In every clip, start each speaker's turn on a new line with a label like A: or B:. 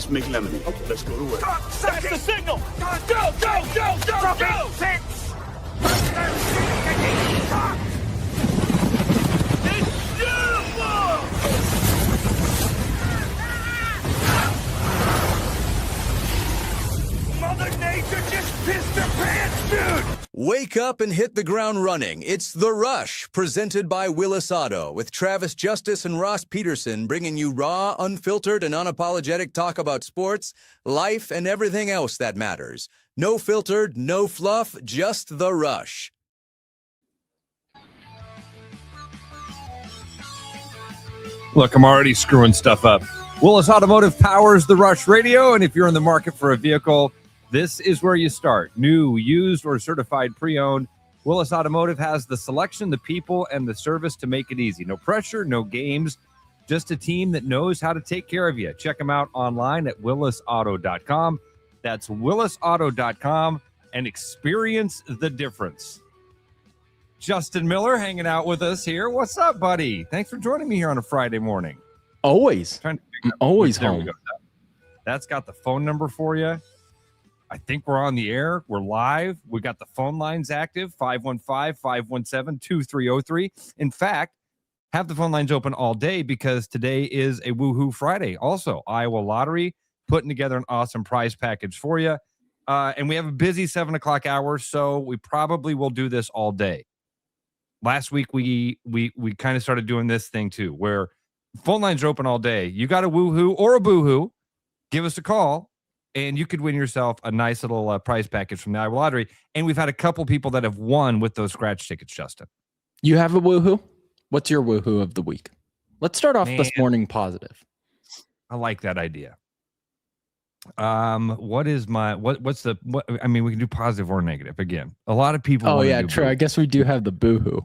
A: let's make lemonade. Okay. Let's go to work.
B: That's the signal! Go, go, go, go, go! Six! It's beautiful! Mother Nature just pissed her pants, dude!
C: Wake up and hit the ground running. It's The Rush, presented by Willis Auto, with Travis Justice and Ross Peterson bringing you raw, unfiltered, and unapologetic talk about sports, life, and everything else that matters. No filtered, no fluff, just The Rush.
D: Look, I'm already screwing stuff up. Willis Automotive powers The Rush Radio, and if you're in the market for a vehicle, this is where you start. New, used, or certified pre-owned. Willis Automotive has the selection, the people, and the service to make it easy. No pressure, no games, just a team that knows how to take care of you. Check them out online at willisauto.com. That's willisauto.com, and experience the difference. Justin Miller hanging out with us here. What's up, buddy? Thanks for joining me here on a Friday morning.
E: Always. I'm always home.
D: That's got the phone number for you. I think we're on the air. We're live. We got the phone lines active, 515-517-2303. In fact, have the phone lines open all day because today is a Woohoo Friday. Also, Iowa Lottery putting together an awesome prize package for you. And we have a busy 7 o'clock hour, so we probably will do this all day. Last week, we kind of started doing this thing too, where phone lines are open all day. You got a Woohoo or a Boohoo, give us a call. And you could win yourself a nice little prize package from the Iowa Lottery. And we've had a couple people that have won with those scratch tickets, Justin.
E: You have a Woohoo? What's your Woohoo of the week? Let's start off this morning positive.
D: I like that idea. What is my what's the what? I mean, we can do positive or negative again. A lot of people.
E: Oh yeah, true. I guess we do have the Boohoo.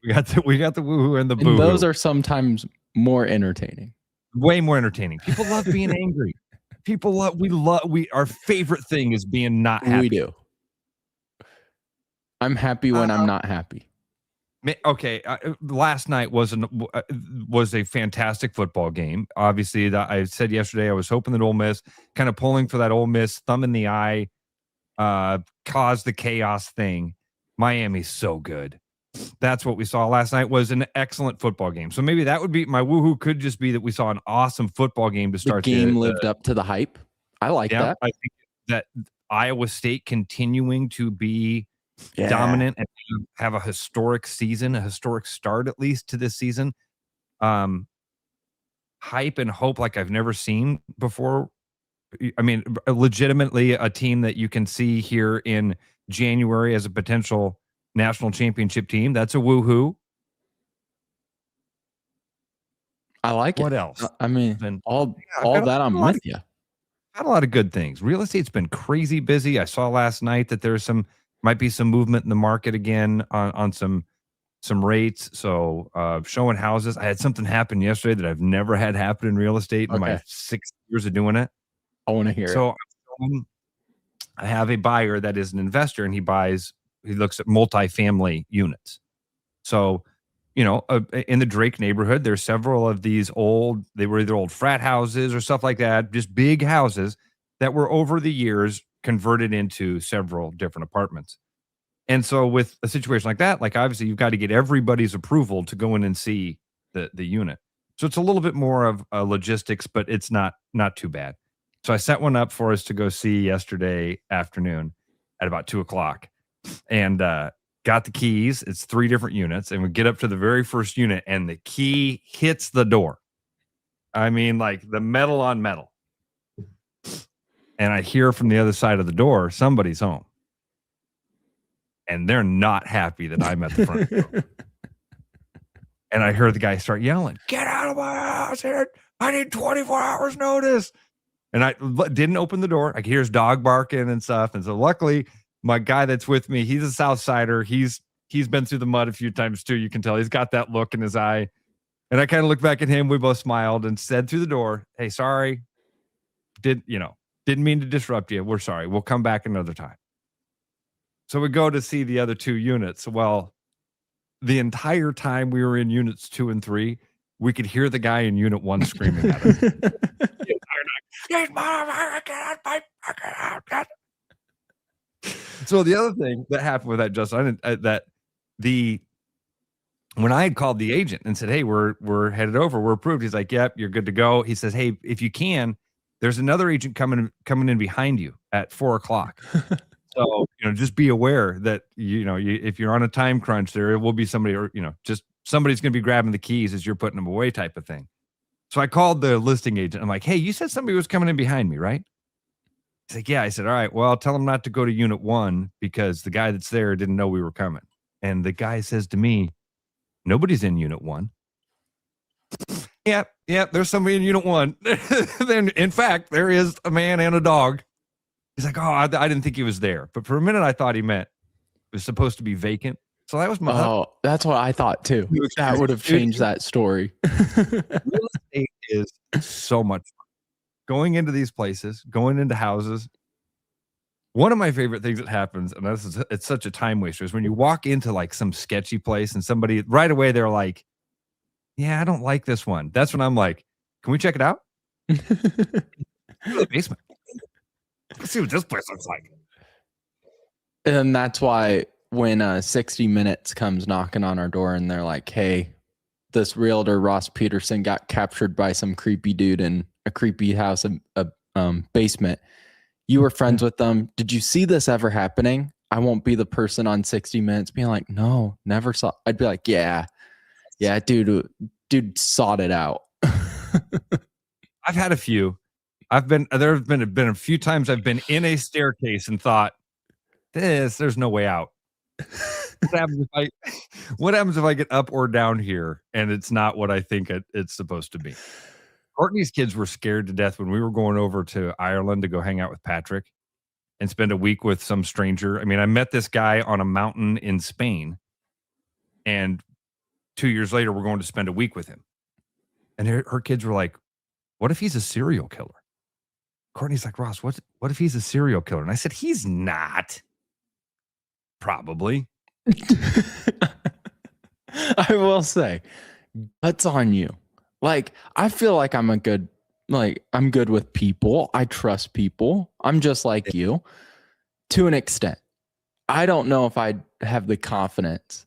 D: We got the Woohoo and the Boohoo.
E: And those are sometimes more entertaining.
D: Way more entertaining. People love being angry. People love, our favorite thing is being not happy.
E: We do. I'm happy when I'm not happy.
D: Okay. Last night was a fantastic football game. Obviously, I said yesterday, I was hoping that Ole Miss, kind of pulling for that Ole Miss thumb in the eye, caused the chaos thing. Miami's so good. That's what we saw last night, was an excellent football game. So maybe that would be my woohoo, could just be that we saw an awesome football game to start.
E: The game lived up to the hype. I like that.
D: I think that Iowa State continuing to be dominant and have a historic season, a historic start at least to this season. Hype and hope like I've never seen before. I mean, legitimately a team that you can see here in January as a potential national championship team. That's a woohoo.
E: I like it.
D: What else?
E: I mean, all that I'm with you.
D: Had a lot of good things. Real estate's been crazy busy. I saw last night that there's might be some movement in the market again on some rates. So showing houses. I had something happen yesterday that I've never had happen in real estate in my 6 years of doing it.
E: I want to hear it.
D: So I have a buyer that is an investor, and he looks at multifamily units. So, in the Drake neighborhood, there's several of these they were either old frat houses or stuff like that, just big houses that were over the years converted into several different apartments. And so with a situation like that, like obviously you've got to get everybody's approval to go in and see the unit. So it's a little bit more of logistics, but it's not too bad. So I set one up for us to go see yesterday afternoon at about 2:00. And got the keys. It's 3 different units, and we get up to the very first unit, and the key hits the door. I mean, like the metal on metal. And I hear from the other side of the door, somebody's home. And they're not happy that I'm at the front door. And I heard the guy start yelling, "Get out of my house here. I need 24 hours notice." And I didn't open the door. I could hear his dog barking and stuff. And so luckily, my guy that's with me, he's a South Sider. He's been through the mud a few times too. You can tell he's got that look in his eye. And I kind of looked back at him. We both smiled and said through the door, "Hey, sorry. Didn't mean to disrupt you. We're sorry. We'll come back another time." So we go to see the other 2 units. Well, the entire time we were in units 2 and 3, we could hear the guy in unit 1 screaming at us. The entire night. So the other thing that happened with that, Justin, when I had called the agent and said, "Hey, we're headed over, we're approved," he's like, "Yep, you're good to go." He says, "Hey, if you can, there's another agent coming in behind you at 4:00. So just be aware that if you're on a time crunch, there will be somebody, or just somebody's going to be grabbing the keys as you're putting them away, type of thing." So I called the listing agent. I'm like, "Hey, you said somebody was coming in behind me, right?" He's like, "Yeah." I said, "All right, well, tell them not to go to unit 1 because the guy that's there didn't know we were coming." And the guy says to me, "Nobody's in unit 1. Yep, there's somebody in unit 1. Then, in fact, there is a man and a dog. He's like, "Oh, I didn't think he was there." But for a minute, I thought he meant it was supposed to be vacant. So that was my.
E: Oh, that's what I thought too. That would have changed that story.
D: Real estate is so much fun. Going into these places, going into houses. One of my favorite things that happens, and it's such a time waster, is when you walk into like some sketchy place and somebody right away they're like, "Yeah, I don't like this one." That's when I'm like, "Can we check it out?" The basement. Let's see what this place looks like.
E: And that's why when 60 Minutes comes knocking on our door and they're like, "Hey, this realtor Ross Peterson got captured by some creepy dude in a creepy house, a basement. You were friends with them. Did you see this ever happening?" I won't be the person on 60 Minutes being like, "No, never saw." I'd be like, yeah, dude sought it out."
D: I've had a few. There have been a few times I've been in a staircase and thought, there's no way out. What happens if I get up or down here and it's not what I think it's supposed to be? Courtney's kids were scared to death when we were going over to Ireland to go hang out with Patrick and spend a week with some stranger. I mean, I met this guy on a mountain in Spain, and 2 years later, we're going to spend a week with him. And her kids were like, "What if he's a serial killer?" Courtney's like, "Ross, what if he's a serial killer?" And I said, "He's not. Probably."
E: I will say, that's on you. Like, I feel like I'm good with people. I trust people. I'm just like you to an extent. I don't know if I'd have the confidence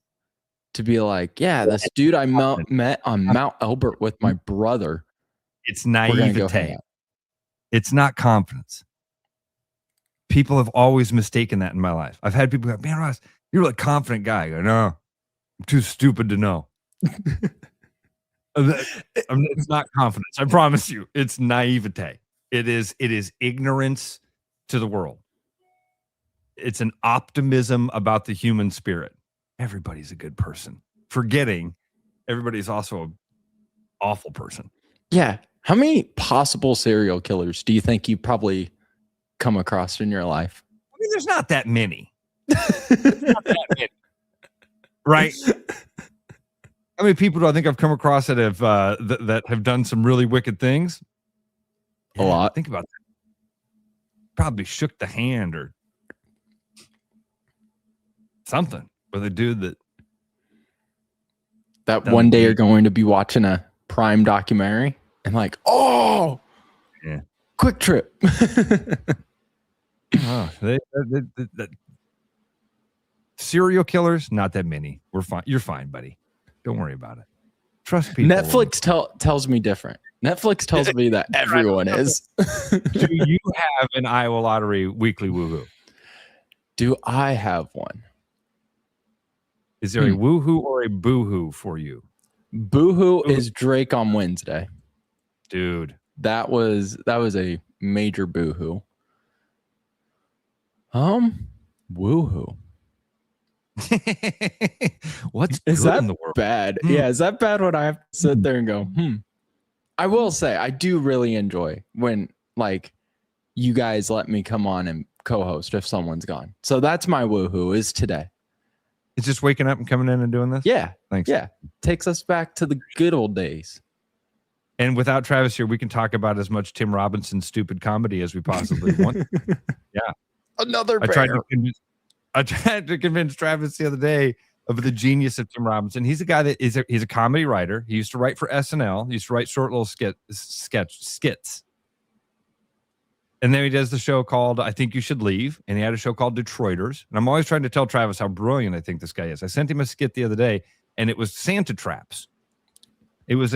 E: to be like, "Yeah, this dude I met on Mount Elbert with my brother."
D: It's naivete. It's not confidence. People have always mistaken that in my life. I've had people go, "Man, Ross, you're a confident guy." I go, "No, I'm too stupid to know." It's not confidence. I promise you. It's naivete. It is ignorance to the world. It's an optimism about the human spirit. Everybody's a good person. Forgetting everybody's also an awful person.
E: Yeah. How many possible serial killers do you think you probably come across in your life?
D: I mean, there's not that many. Right? How many people do I think I've come across that have that have done some really wicked things?
E: A lot.
D: Think about that. Probably shook the hand or something with a dude
E: that one day you're going to be watching a Prime documentary and like, "Oh,
D: yeah,
E: Quick Trip."
D: Oh, serial killers, not that many. We're fine. You're fine, buddy. Don't worry about it. Trust people.
E: Netflix tells me different. Netflix tells me that everyone is.
D: Do you have an Iowa Lottery weekly woohoo?
E: Do I have one?
D: Is there a woohoo or a boohoo for you?
E: Boohoo is Drake on Wednesday.
D: Dude.
E: That was a major boohoo. Woohoo.
D: What's
E: is
D: good
E: that
D: in the world?
E: Bad? Yeah, is that bad when I have to sit there and go, I will say I do really enjoy when like you guys let me come on and co-host if someone's gone. So that's my woohoo is today.
D: It's just waking up and coming in and doing this?
E: Yeah.
D: Thanks.
E: Yeah. Takes us back to the good old days.
D: And without Travis here, we can talk about as much Tim Robinson stupid comedy as we possibly want. Yeah.
E: Another bear.
D: I tried to convince Travis the other day of the genius of Tim Robinson. He's a guy that he's a comedy writer. He used to write for SNL. He used to write short little skits. And then he does the show called I Think You Should Leave. And he had a show called Detroiters. And I'm always trying to tell Travis how brilliant I think this guy is. I sent him a skit the other day, and it was Santa traps. It was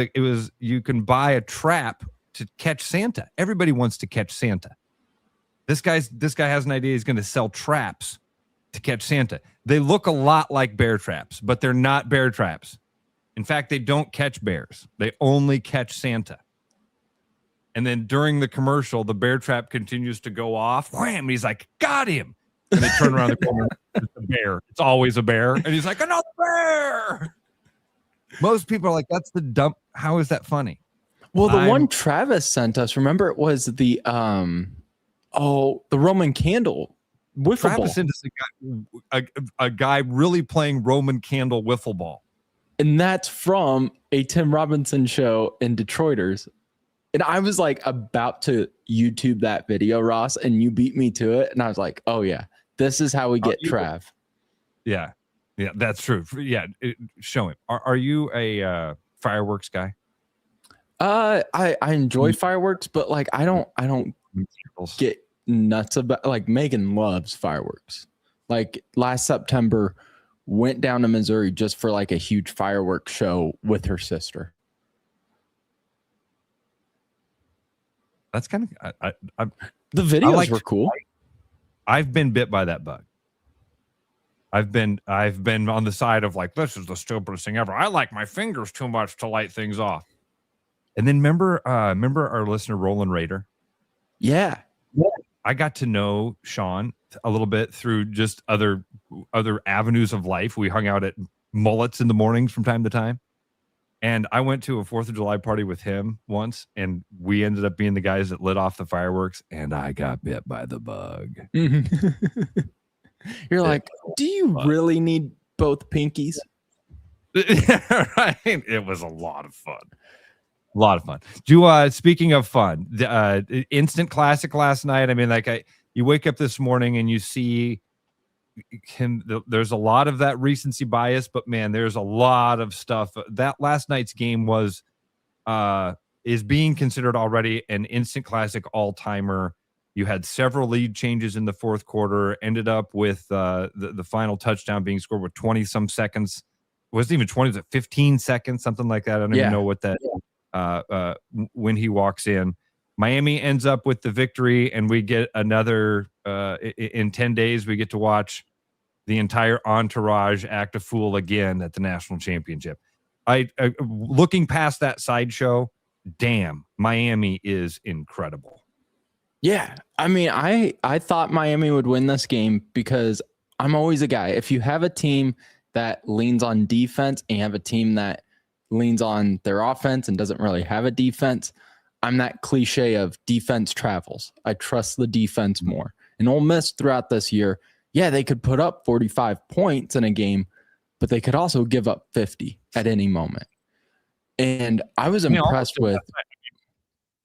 D: you can buy a trap to catch Santa. Everybody wants to catch Santa. This guy has an idea. He's going to sell traps to catch Santa. They look a lot like bear traps, but they're not bear traps. In fact, they don't catch bears. They only catch Santa. And then during the commercial, the bear trap continues to go off. Wham! And he's like, got him. And they turn around the corner. It's a bear. It's always a bear. And he's like, another bear. Most people are like, that's the dump. How is that funny?
E: Well, the one Travis sent us, remember it was the Roman candle wiffle
D: Travis
E: ball.
D: Sent us a guy really playing Roman candle wiffle ball.
E: And that's from a Tim Robinson show in Detroiters. And I was like about to YouTube that video, Ross, and you beat me to it. And I was like, oh, yeah, this is how we get Trav.
D: Yeah. Yeah, that's true. Yeah. Show him. Are you a fireworks guy?
E: I enjoy fireworks, but like I don't get nuts about, like, Megan loves fireworks. Like last September, went down to Missouri just for like a huge fireworks show with her sister.
D: That's kind of
E: the videos were cool.
D: I've been bit by that bug. I've been on the side of like, this is the stupidest thing ever. I like my fingers too much to light things off. And then remember our listener Roland Rader?
E: Yeah.
D: I got to know Sean a little bit through just other avenues of life. We hung out at Mullets in the mornings from time to time. And I went to a 4th of July party with him once, and we ended up being the guys that lit off the fireworks, and I got bit by the bug.
E: You're like, do you really need both pinkies?
D: Right. It was a lot of fun. A lot of fun. Speaking of fun, the instant classic last night. I mean, like you wake up this morning and you see him. There's a lot of that recency bias, but man, there's a lot of stuff. That last night's game is being considered already an instant classic all-timer. You had several lead changes in the fourth quarter, ended up with the final touchdown being scored with 20 some seconds. It wasn't even 20, was it 15 seconds, something like that? I don't even know what that when he walks in. Miami ends up with the victory, and we get another in 10 days, we get to watch the entire entourage act a fool again at the national championship. Looking past that sideshow, damn, Miami is incredible.
E: Yeah. I mean, I thought Miami would win this game because I'm always a guy. If you have a team that leans on defense and you have a team that leans on their offense and doesn't really have a defense, I'm that cliche of defense travels. I trust the defense more. And Ole Miss throughout this year, yeah, they could put up 45 points in a game, but they could also give up 50 at any moment. And I was impressed with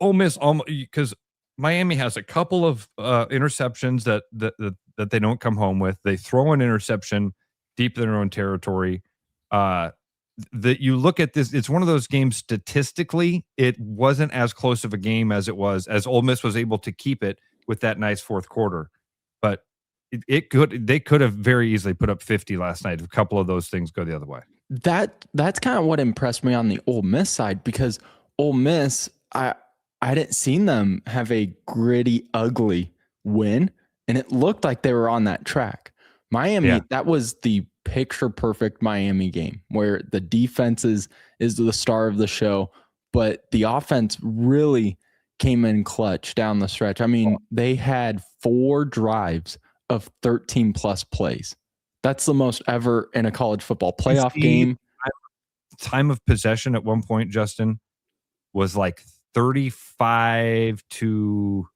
D: Ole Miss, because Miami has a couple of interceptions that they don't come home with. They throw an interception deep in their own territory. That you look at this, it's one of those games statistically, it wasn't as close of a game as it was, as Ole Miss was able to keep it with that nice fourth quarter. But they could have very easily put up 50 last night if a couple of those things go the other way.
E: That's kind of what impressed me on the Ole Miss side, because Ole Miss, I didn't seen them have a gritty, ugly win, and it looked like they were on that track. Miami, that was the picture perfect Miami game where the defense is the star of the show, but the offense really came in clutch down the stretch. I mean, they had 4 drives of 13 plus plays. That's the most ever in a college football playoff game.
D: Time of possession at one point, Justin, was like 35 to,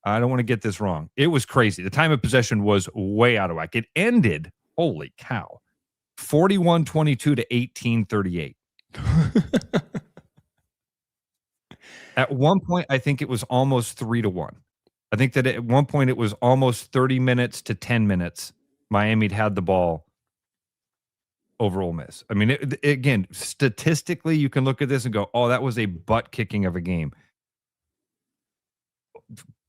D: I don't want to get this wrong. It was crazy. The time of possession was way out of whack. It ended, holy cow, 41-22 to 18-38. At one point, I think it was almost 3-1. I think that at one point it was almost 30 minutes to 10 minutes. Miami had the ball over Ole Miss. I mean, again, statistically, you can look at this and go, oh, that was a butt kicking of a game.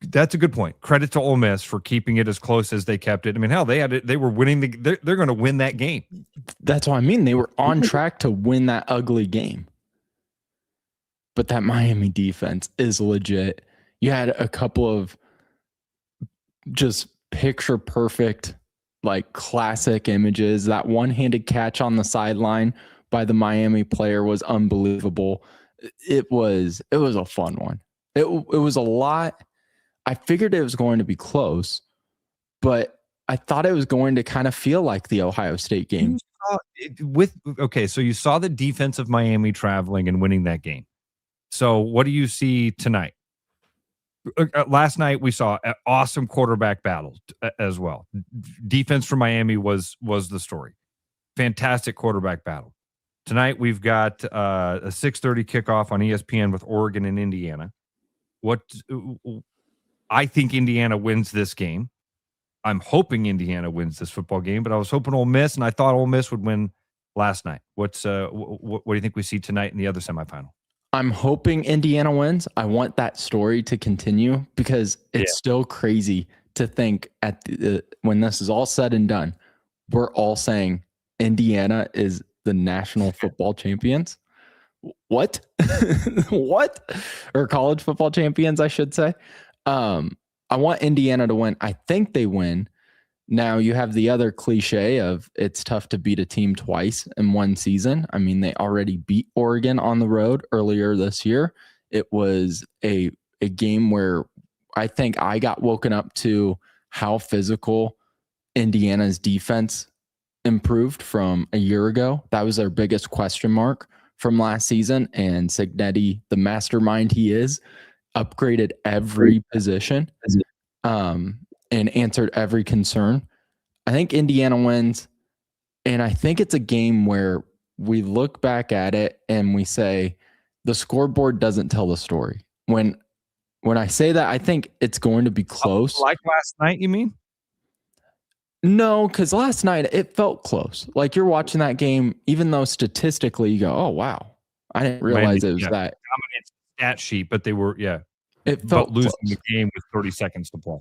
D: that's a good point. Credit to Ole Miss for keeping it as close as they kept it. I mean, hell, they were winning they're going to win that game.
E: That's what I mean. They were on track to win that ugly game. But that Miami defense is legit. You had a couple of just picture perfect, like classic images. That one-handed catch on the sideline by the Miami player was unbelievable. It was a fun one. It was a lot. I figured it was going to be close, but I thought it was going to kind of feel like the Ohio State game.
D: So you saw the defense of Miami traveling and winning that game. So what do you see tonight? Last night we saw an awesome quarterback battle as well. Defense for Miami was the story. Fantastic quarterback battle. Tonight we've got a 6:30 kickoff on ESPN with Oregon and Indiana. I think Indiana wins this game. I'm hoping Indiana wins this football game, but I was hoping Ole Miss, and I thought Ole Miss would win last night. What do you think we see tonight in the other semifinal?
E: I'm hoping Indiana wins. I want that story to continue because it's still crazy to think when this is all said and done, we're all saying Indiana is the national football champions. What? What? Or college football champions, I should say. I want Indiana to win. I think they win. Now you have the other cliche of it's tough to beat a team twice in one season. I mean, they already beat Oregon on the road earlier this year. It was a game where I think I got woken up to how physical Indiana's defense improved from a year ago. That was their biggest question mark from last season. And Cignetti, the mastermind he is, upgraded every position and answered every concern. I think Indiana wins, and I think it's a game where we look back at it and we say the scoreboard doesn't tell the story. When I say that, I think it's going to be close.
D: Like last night, you mean?
E: No, because last night it felt close. Like you're watching that game, even though statistically you go, "Oh wow, I didn't realize it was that."
D: Dominated stat sheet, but they were
E: It felt
D: losing
E: close.
D: the game with 30 seconds to play.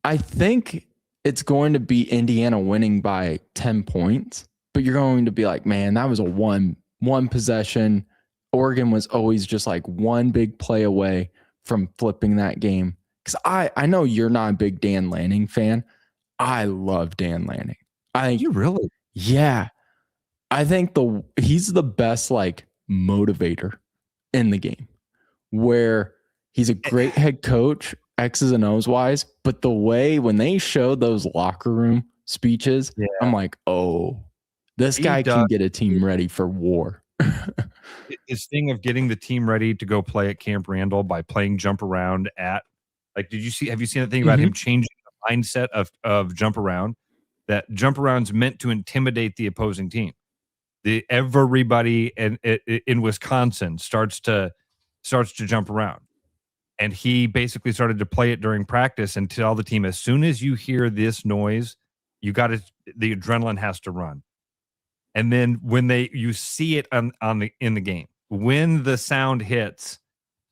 E: I think it's going to be Indiana winning by 10 points, but you're going to be like, man, that was a one possession. Oregon was always just like one big play away from flipping that game. Because I know you're not a big Dan Lanning fan. I love Dan Lanning.
D: You really?
E: Yeah. I think he's the best like motivator in the game, where he's a great head coach, X's and O's wise, but the way when they show those locker room speeches, I'm like, oh, this guy can get a team ready for war.
D: His thing of getting the team ready to go play at Camp Randall by playing jump around have you seen the thing about him changing the mindset of jump around? That jump around's meant to intimidate the opposing team. Everybody in Wisconsin starts to jump around. And he basically started to play it during practice and tell the team, as soon as you hear this noise, the adrenaline has to run. And then when you see it in the game, when the sound hits,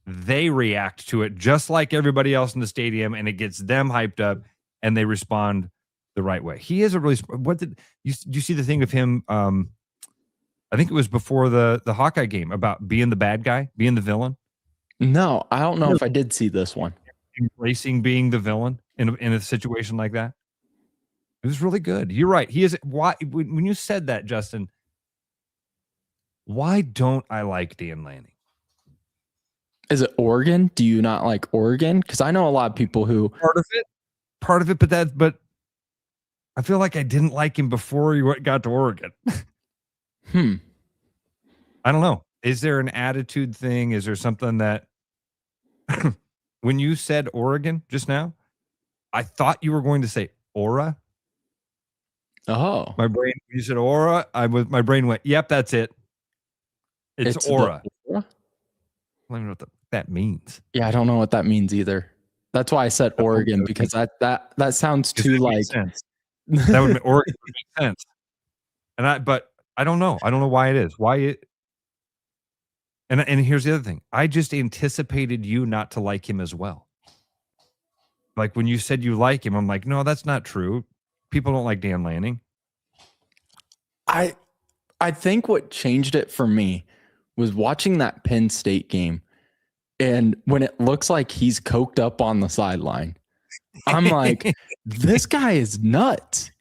D: they react to it just like everybody else in the stadium, and it gets them hyped up, and they respond the right way. He is a really. What did you see the thing of him? I think it was before the Hawkeye game about being the bad guy, being the villain.
E: No, I don't know if I did see this one.
D: Embracing being the villain in a situation like that. It was really good. You're right. He is. Why when you said that, Justin? Why don't I like Dan Lanning?
E: Is it Oregon? Do you not like Oregon? Because I know a lot of people who
D: part of it, but I feel like I didn't like him before he got to Oregon. I don't know. Is there an attitude thing? Is there something that when you said Oregon just now, I thought you were going to say Aura.
E: Oh,
D: My brain, you said Aura. My brain went, yep, that's it. It's Aura. I don't even know what that means.
E: Yeah, I don't know what that means either. That's why I said Oregon, because that sounds too like
D: sense. That would make Oregon would make sense. But I don't know. I don't know why it is. And here's the other thing. I just anticipated you not to like him as well. like when you said you like him, I'm like, no, that's not true. People don't like Dan Lanning.
E: I think what changed it for me was watching that Penn State game. And when it looks like he's coked up on the sideline, I'm like, this guy is nuts,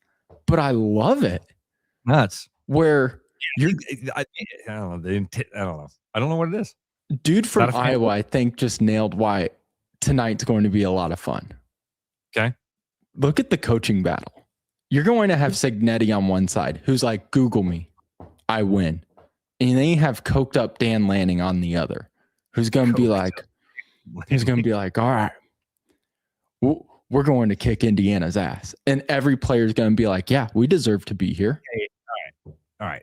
E: but I love it.
D: Nuts.
E: Where
D: I don't know. I don't know. I don't know what it is.
E: Dude from Iowa, I think, just nailed why tonight's going to be a lot of fun.
D: Okay.
E: Look at the coaching battle. You're going to have Signetti on one side, who's like, Google me, I win. And then you have coked up Dan Lanning on the other, who's going to be like, all right, we're going to kick Indiana's ass. And every player is going to be like, yeah, we deserve to be here.
D: Hey, all right.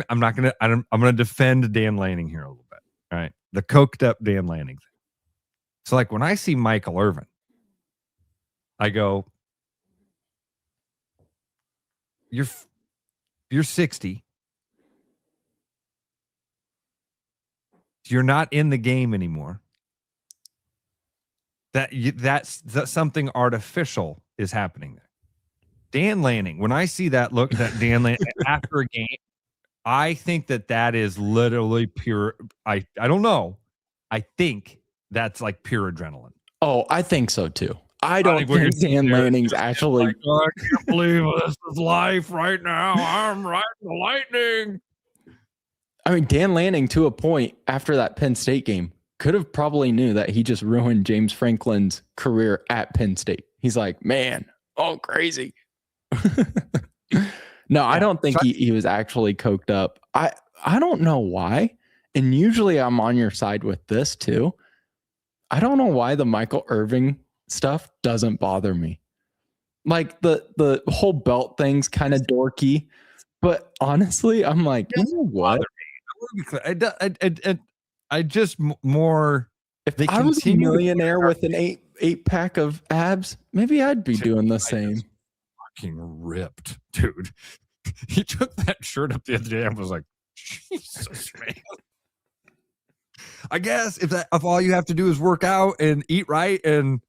D: I'm going to defend Dan Lanning here a little bit. All right. The coked up Dan Lanning thing. So like when I see Michael Irvin, I go, you're 60. You're not in the game anymore. That's something artificial is happening there. Dan Lanning, when I see that Dan Lanning after a game, I think that is literally pure. I don't know. I think that's like pure adrenaline.
E: Oh, I think so too. I don't think Dan Lanning's actually.
D: Like, oh, I can't believe this is life right now. I'm riding the lightning.
E: I mean, Dan Lanning, to a point after that Penn State game, could have probably knew that he just ruined James Franklin's career at Penn State. He's like, man, oh, crazy. No, I don't think he was actually coked up. I don't know why. And usually I'm on your side with this too. I don't know why the Michael Irving stuff doesn't bother me. Like the whole belt thing's kind of dorky, but honestly, I'm like, you know what?
D: I just more.
E: If I was a millionaire with an eight pack of abs, maybe I'd be doing the same.
D: Fucking ripped, dude. He took that shirt up the other day and was like, Jesus, man. I guess if all you have to do is work out and eat right and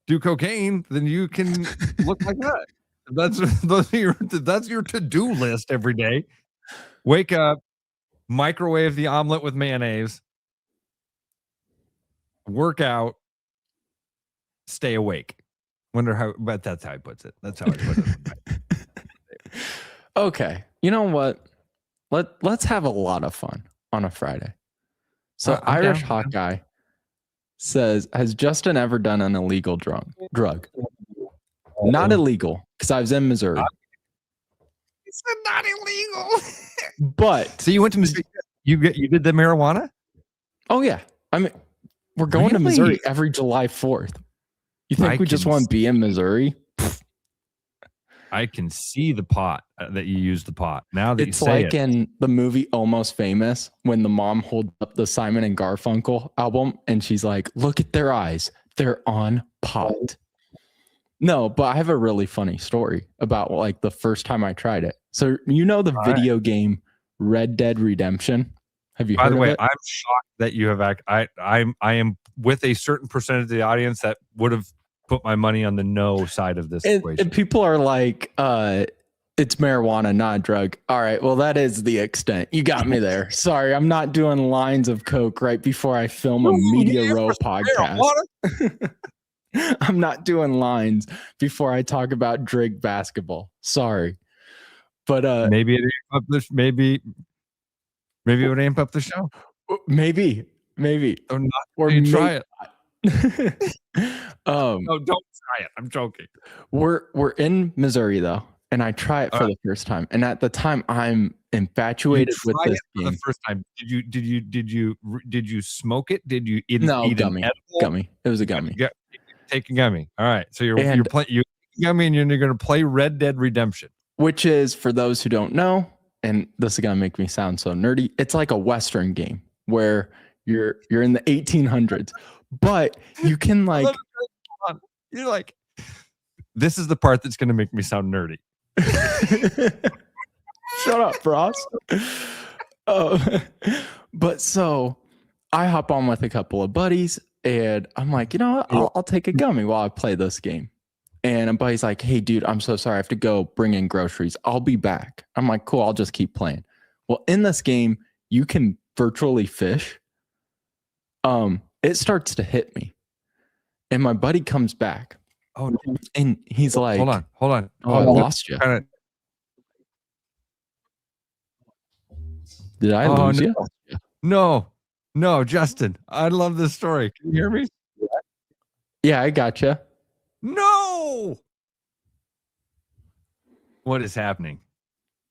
D: do cocaine, then you can look like that. That's your to-do list every day. Wake up, microwave the omelet with mayonnaise, work out, stay awake. Wonder how, but that's how he puts it. That's how I put it.
E: Okay. You know what? Let's have a lot of fun on a Friday. So Irish Hawkeye says, has Justin ever done an illegal drug? Not illegal, because I was in Missouri.
D: It's not illegal.
E: But
D: so you went to Missouri. You did the marijuana?
E: Oh yeah. I mean, we're going to Missouri every July 4th. You think we just want to be in Missouri?
D: I can see the pot that you use the pot. Now that
E: it's
D: you say
E: like in the movie Almost Famous when the mom holds up the Simon and Garfunkel album and she's like, look at their eyes. They're on pot. No, but I have a really funny story about like the first time I tried it. So you know the video game Red Dead Redemption? Have you heard of it? By the way,
D: I'm shocked that you have I am with a certain percentage of the audience that would have put my money on the no side of this equation.
E: And people are like, it's marijuana, not a drug. All right, well, that is the extent. You got me there. Sorry, I'm not doing lines of coke right before I film a Media Row podcast. I'm not doing lines before I talk about Drake basketball. Sorry. But
D: maybe it amp up this, maybe it would amp up the show.
E: Maybe.
D: Or you try it.
E: No,
D: don't try it. I'm joking.
E: We're in Missouri though, and I try it for the first time. And at the time, I'm infatuated with this game.
D: For the first time, did you smoke it? Did you eat
E: gummy? Gummy. It was a gummy.
D: Take a gummy. All right. So you're playing gummy, and you're going to play Red Dead Redemption,
E: which is, for those who don't know, and this is going to make me sound so nerdy. It's like a Western game where you're in the 1800s. But you can like,
D: you're like, this is the part that's going to make me sound nerdy.
E: Shut up, Ross. But so I hop on with a couple of buddies And I'm like, you know what? I'll take a gummy while I play this game. And a buddy's like, hey, dude, I'm so sorry. I have to go bring in groceries. I'll be back. I'm like, cool. I'll just keep playing. Well, in this game, you can virtually fish. It starts to hit me. And my buddy comes back.
D: Oh, no.
E: And he's like,
D: hold on.
E: Oh, I lost you. Did I lose you?
D: No, Justin. I love this story. Can you hear me?
E: Yeah, I got you.
D: No. What is happening?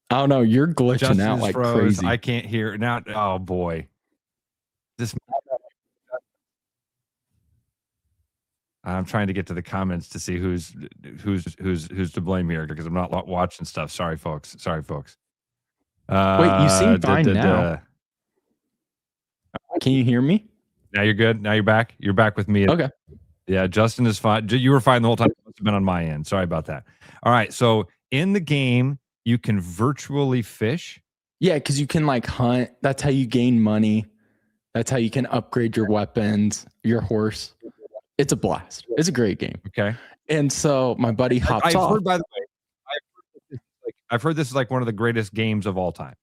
E: I don't know. You're glitching
D: Justin
E: out like
D: froze.
E: crazy.
D: I can't hear now. Oh boy. I'm trying to get to the comments to see who's to blame here because I'm not watching stuff. Sorry, folks.
E: Wait, you seem fine now. Can you hear me?
D: Now you're good. Now you're back. You're back with me.
E: Okay.
D: Yeah, Justin is fine. You were fine the whole time. It must have been on my end. Sorry about that. All right. So in the game, you can virtually fish.
E: Yeah, because you can like hunt. That's how you gain money. That's how you can upgrade your weapons, your horse. It's a blast. It's a great game.
D: Okay.
E: And so my buddy hops off.
D: Heard, by the way, I've heard this is like one of the greatest games of all time.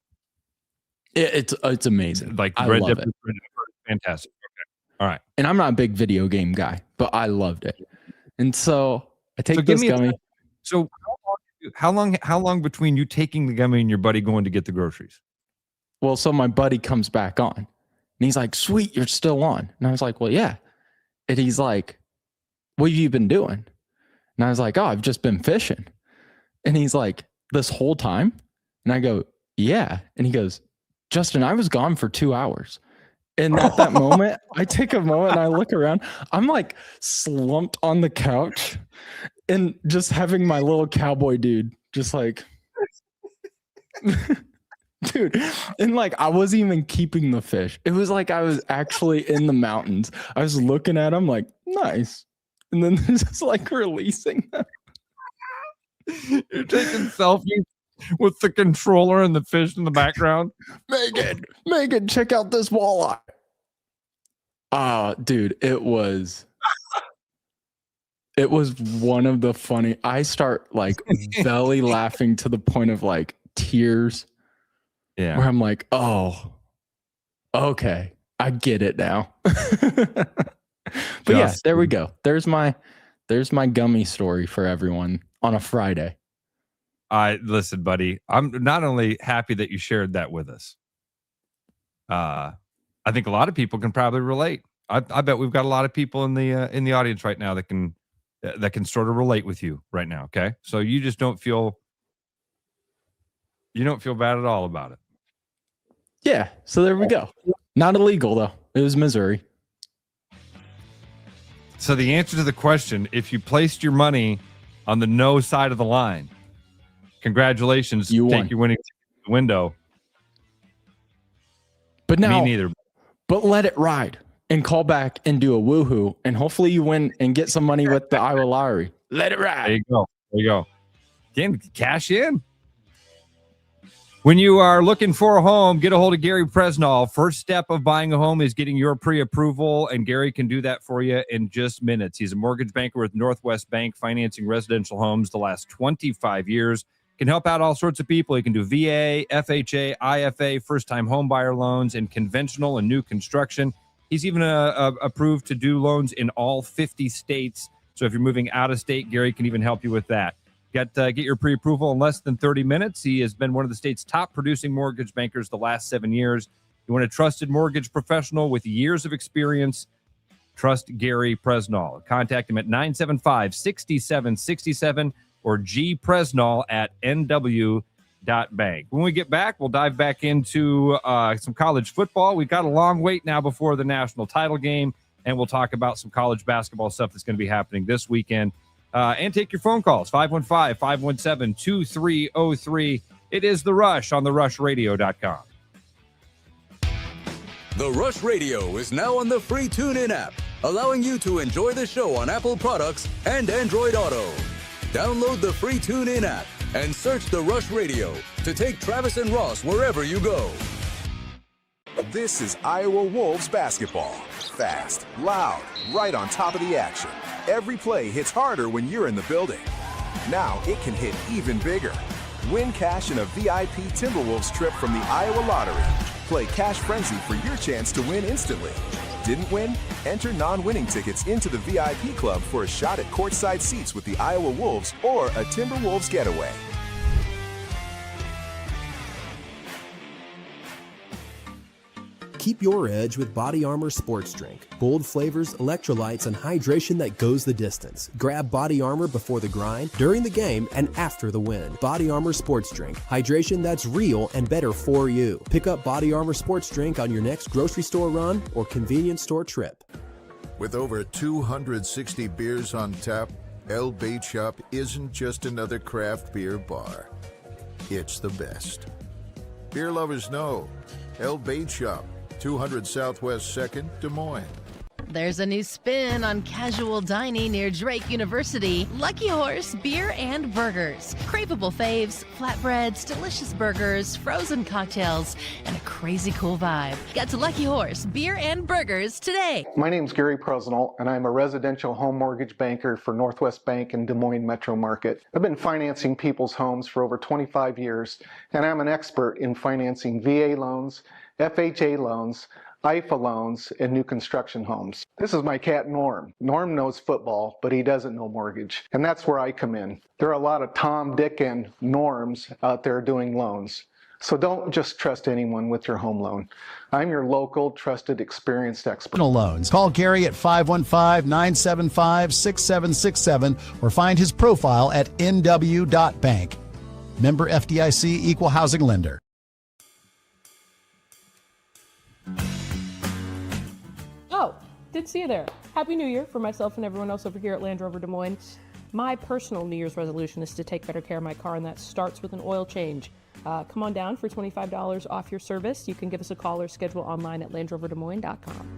E: It's amazing.
D: Like
E: I
D: Red
E: love
D: Dead,
E: it.
D: fantastic. Okay. All right.
E: And I'm not a big video game guy, but I loved it. And so I take this gummy.
D: So how long between you taking the gummy and your buddy going to get the groceries?
E: Well, so my buddy comes back on and he's like, sweet, you're still on. And I was like, well, yeah. And he's like, what have you been doing? And I was like, oh, I've just been fishing. And he's like, this whole time? And I go, yeah. And he goes, Justin, I was gone for 2 hours. And at that moment, I take a moment and I look around. I'm like slumped on the couch and just having my little cowboy dude just like, dude. And like, I wasn't even keeping the fish. It was like I was actually in the mountains. I was looking at them like, nice. And then just like releasing them.
D: You're taking selfies with the controller and the fish in the background.
E: Megan, check out this walleye. Dude, it was one of the funny. I start like belly laughing to the point of like tears.
D: Yeah.
E: Where I'm like, oh, okay, I get it now. But yeah, there we go. There's my gummy story for everyone on a Friday.
D: Listen, buddy, I'm not only happy that you shared that with us. I think a lot of people can probably relate. I bet we've got a lot of people in the audience right now that can sort of relate with you right now. Okay, so you just don't feel bad at all about it.
E: Yeah, so there we go. Not illegal though. It was Missouri.
D: So the answer to the question, if you placed your money on the no side of the line, congratulations,
E: you
D: take
E: won.
D: your winning ticket to the window.
E: But now,
D: me neither.
E: But let it ride and call back and do a woohoo, and hopefully you win and get some money with the Iowa lottery. Let it ride.
D: There you go. Again, cash in. When you are looking for a home, get a hold of Gary Presnall. First step of buying a home is getting your pre-approval, and Gary can do that for you in just minutes. He's a mortgage banker with Northwest Bank, financing residential homes the last 25 years. Can help out all sorts of people. He can do VA, FHA, IFA, first-time home buyer loans, and conventional and new construction. He's even approved to do loans in all 50 states. So if you're moving out of state, Gary can even help you with that. Get your pre-approval in less than 30 minutes. He has been one of the state's top producing mortgage bankers the last 7 years. You want a trusted mortgage professional with years of experience? Trust Gary Presnall. Contact him at 975-6767 or gpresnall@nw.bank. When we get back, we'll dive back into some college football. We've got a long wait now before the national title game, and we'll talk about some college basketball stuff that's going to be happening this weekend. And take your phone calls, 515-517-2303. It is The Rush on therushradio.com.
C: The Rush Radio is now on the free TuneIn app, allowing you to enjoy the show on Apple products and Android Auto. Download the free TuneIn app and search The Rush Radio to take Travis and Ross wherever you go.
F: This is Iowa Wolves basketball. Fast, loud, right on top of the action. Every play hits harder when you're in the building. Now it can hit even bigger. Win cash in a VIP Timberwolves trip from the Iowa Lottery. Play Cash Frenzy for your chance to win instantly. Didn't win? Enter non-winning tickets into the VIP club for a shot at courtside seats with the Iowa Wolves or a Timberwolves getaway.
G: Keep your edge with Body Armor Sports Drink. Bold flavors, electrolytes, and hydration that goes the distance. Grab Body Armor before the grind, during the game, and after the win. Body Armor Sports Drink. Hydration that's real and better for you. Pick up Body Armor Sports Drink on your next grocery store run or convenience store trip.
H: With over 260 beers on tap, El Bait Shop isn't just another craft beer bar. It's the best. Beer lovers know El Bait Shop, 200 Southwest 2nd, Des Moines.
I: There's a new spin on casual dining near Drake University. Lucky Horse Beer and Burgers. Craveable faves, flatbreads, delicious burgers, frozen cocktails, and a crazy cool vibe. Get to Lucky Horse Beer and Burgers today.
J: My name's Gary Prosnell, and I'm a residential home mortgage banker for Northwest Bank in Des Moines Metro Market. I've been financing people's homes for over 25 years, and I'm an expert in financing VA loans, FHA loans, IFA loans, and new construction homes. This is my cat Norm. Norm knows football, but he doesn't know mortgage. And that's where I come in. There are a lot of Tom, Dick, and Norms out there doing loans. So don't just trust anyone with your home loan. I'm your local, trusted, experienced expert.
K: Loans. Call Gary at 515-975-6767 or find his profile at nw.bank. Member FDIC, Equal Housing Lender.
L: Oh, did see you there. Happy New Year for myself and everyone else over here at Land Rover Des Moines. My personal New Year's resolution is to take better care of my car, and that starts with an oil change. Come on down for $25 off your service. You can give us a call or schedule online at LandRoverDesMoines.com.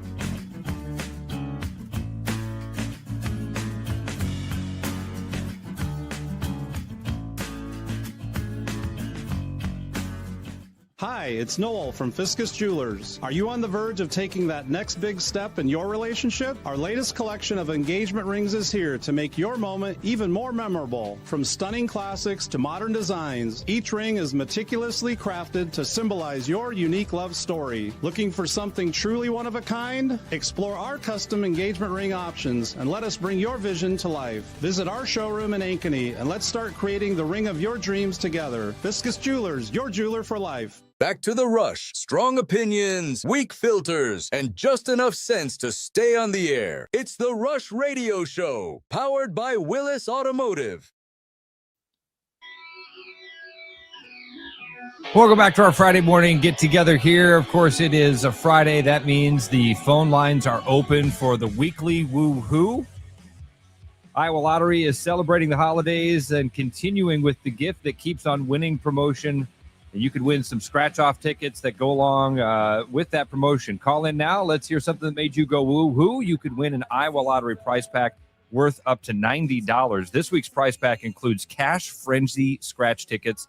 M: Hi, it's Noel from Fiscus Jewelers. Are you on the verge of taking that next big step in your relationship? Our latest collection of engagement rings is here to make your moment even more memorable. From stunning classics to modern designs, each ring is meticulously crafted to symbolize your unique love story. Looking for something truly one of a kind? Explore our custom engagement ring options and let us bring your vision to life. Visit our showroom in Ankeny and let's start creating the ring of your dreams together. Fiscus Jewelers, your jeweler for life.
C: Back to the rush. Strong opinions, weak filters, and just enough sense to stay on the air. It's the Rush Radio Show, powered by Willis Automotive.
D: Welcome back to our Friday morning get together here. Of course, it is a Friday. That means the phone lines are open for the weekly woo-hoo. Iowa Lottery is celebrating the holidays and continuing with the gift that keeps on winning promotion. You could win some scratch-off tickets that go along with that promotion. Call in now. Let's hear something that made you go woo-hoo. You could win an Iowa Lottery prize pack worth up to $90. This week's prize pack includes Cash Frenzy scratch tickets.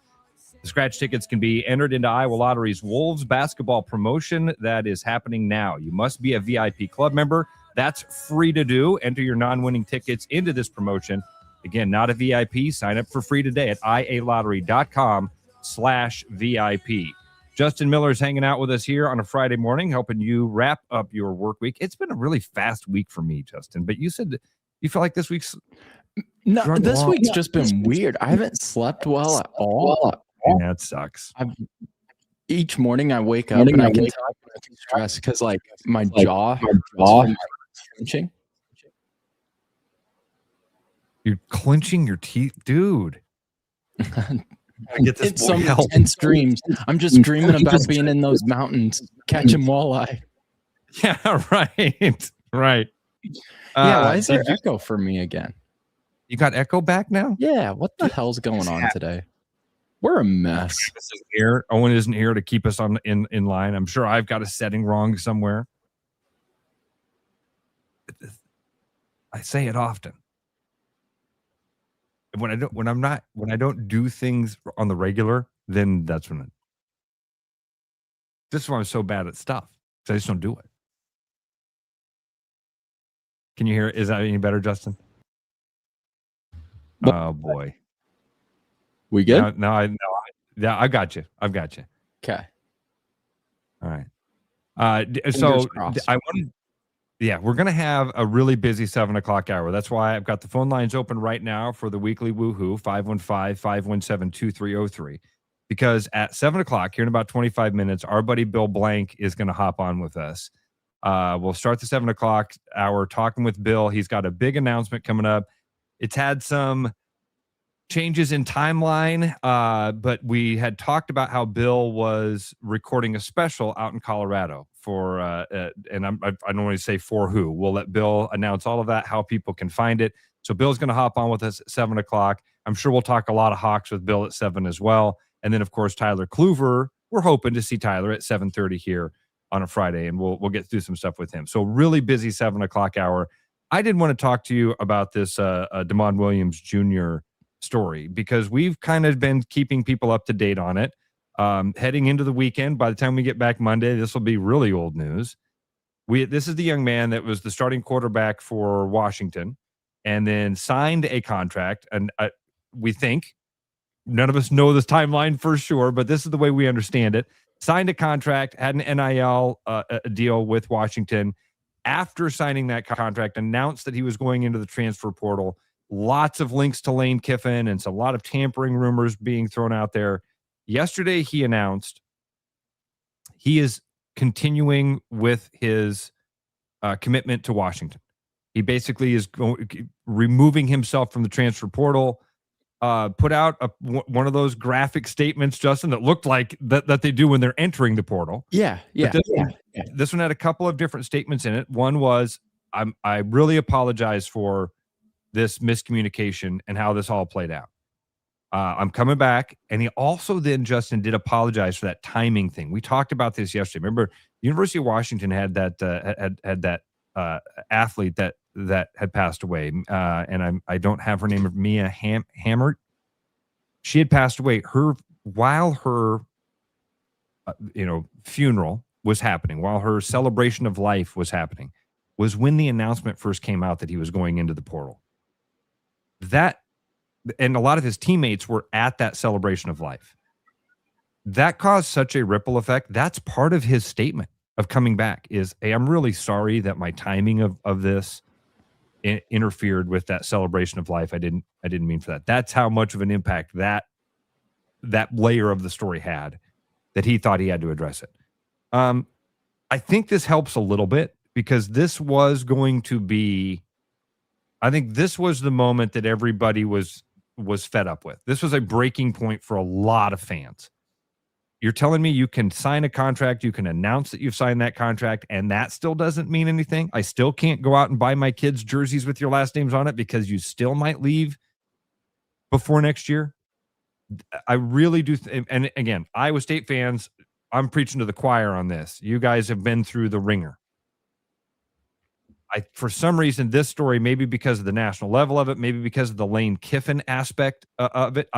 D: The scratch tickets can be entered into Iowa Lottery's Wolves basketball promotion that is happening now. You must be a VIP club member. That's free to do. Enter your non-winning tickets into this promotion. Again, not a VIP. Sign up for free today at ialottery.com/VIP. Justin Miller's hanging out with us here on a Friday morning, helping you wrap up your work week. It's been a really fast week for me, Justin, but you said you feel like this week's
E: this week's just been weird. I haven't slept well at all.
D: Yeah, it sucks.
E: Each morning I wake up and I can tell I'm stressed because like my jaw is clenching.
D: You're clenching your teeth, dude. Get this
E: It's some intense dreams. I'm just dreaming about being in those mountains, catching walleye.
D: Yeah, right. Right.
E: Yeah, why is there echo for me again?
D: You got echo back now?
E: Yeah, what the hell's going on today? We're a mess.
D: Owen isn't here to keep us in line. I'm sure I've got a setting wrong somewhere. I say it often. When I don't do things on the regular, then that's when this is why I'm so bad at stuff. So I just don't do it. Can you hear? Is that any better, Justin? Oh boy.
E: We good?
D: Yeah, I got you. I've got you.
E: Okay.
D: All right. So I wanted. Yeah, we're gonna have a really busy 7 o'clock hour. That's why I've got the phone lines open right now for the weekly woohoo 515-517-2303. Because at 7 o'clock, here in about 25 minutes, our buddy Bill Blank is going to hop on with us. We'll start the 7 o'clock hour talking with Bill. He's got a big announcement coming up. It's had some changes in timeline, but we had talked about how Bill was recording a special out in Colorado for, and I don't want to say for who. We'll let Bill announce all of that, how people can find it. So Bill's going to hop on with us at 7 o'clock. I'm sure we'll talk a lot of Hawks with Bill at 7 as well. And then, of course, Tyler Clover. We're hoping to see Tyler at 7:30 here on a Friday, and we'll get through some stuff with him. So really busy 7 o'clock hour. I did want to talk to you about this Damon Williams Jr. story because we've kind of been keeping people up to date on it. Heading into the weekend, by the time we get back Monday, this will be really old news. This is the young man that was the starting quarterback for Washington and then signed a contract. And we think, none of us know this timeline for sure, but this is the way we understand it. Signed a contract, had an NIL deal with Washington. After signing that contract, announced that he was going into the transfer portal. Lots of links to Lane Kiffin and a lot of tampering rumors being thrown out there. Yesterday, he announced he is continuing with his commitment to Washington. He basically is removing himself from the transfer portal. Put out one of those graphic statements, Justin, that looked like that they do when they're entering the portal.
E: Yeah.
D: This one had a couple of different statements in it. One was, I really apologize for this miscommunication and how this all played out. I'm coming back. And he also then, Justin, did apologize for that timing thing. We talked about this yesterday. Remember, the University of Washington had that had that athlete that had passed away. And I don't have her name, Mia Hammert. She had passed away. While her funeral was happening, while her celebration of life was happening, was when the announcement first came out that he was going into the portal. And a lot of his teammates were at that celebration of life. That caused such a ripple effect. That's part of his statement of coming back is, hey, I'm really sorry that my timing of this interfered with that celebration of life. I didn't mean for that. That's how much of an impact that layer of the story had, that he thought he had to address it. I think this helps a little bit because this was going to be, I think this was the moment that everybody was fed up with. This was a breaking point for a lot of fans. You're telling me you can sign a contract, you can announce that you've signed that contract, and that still doesn't mean anything? I still can't go out and buy my kids' jerseys with your last names on it because you still might leave before next year? I really do. And again, Iowa State fans, I'm preaching to the choir on this. You guys have been through the ringer. For some reason, this story, maybe because of the national level of it, maybe because of the Lane Kiffin aspect of it,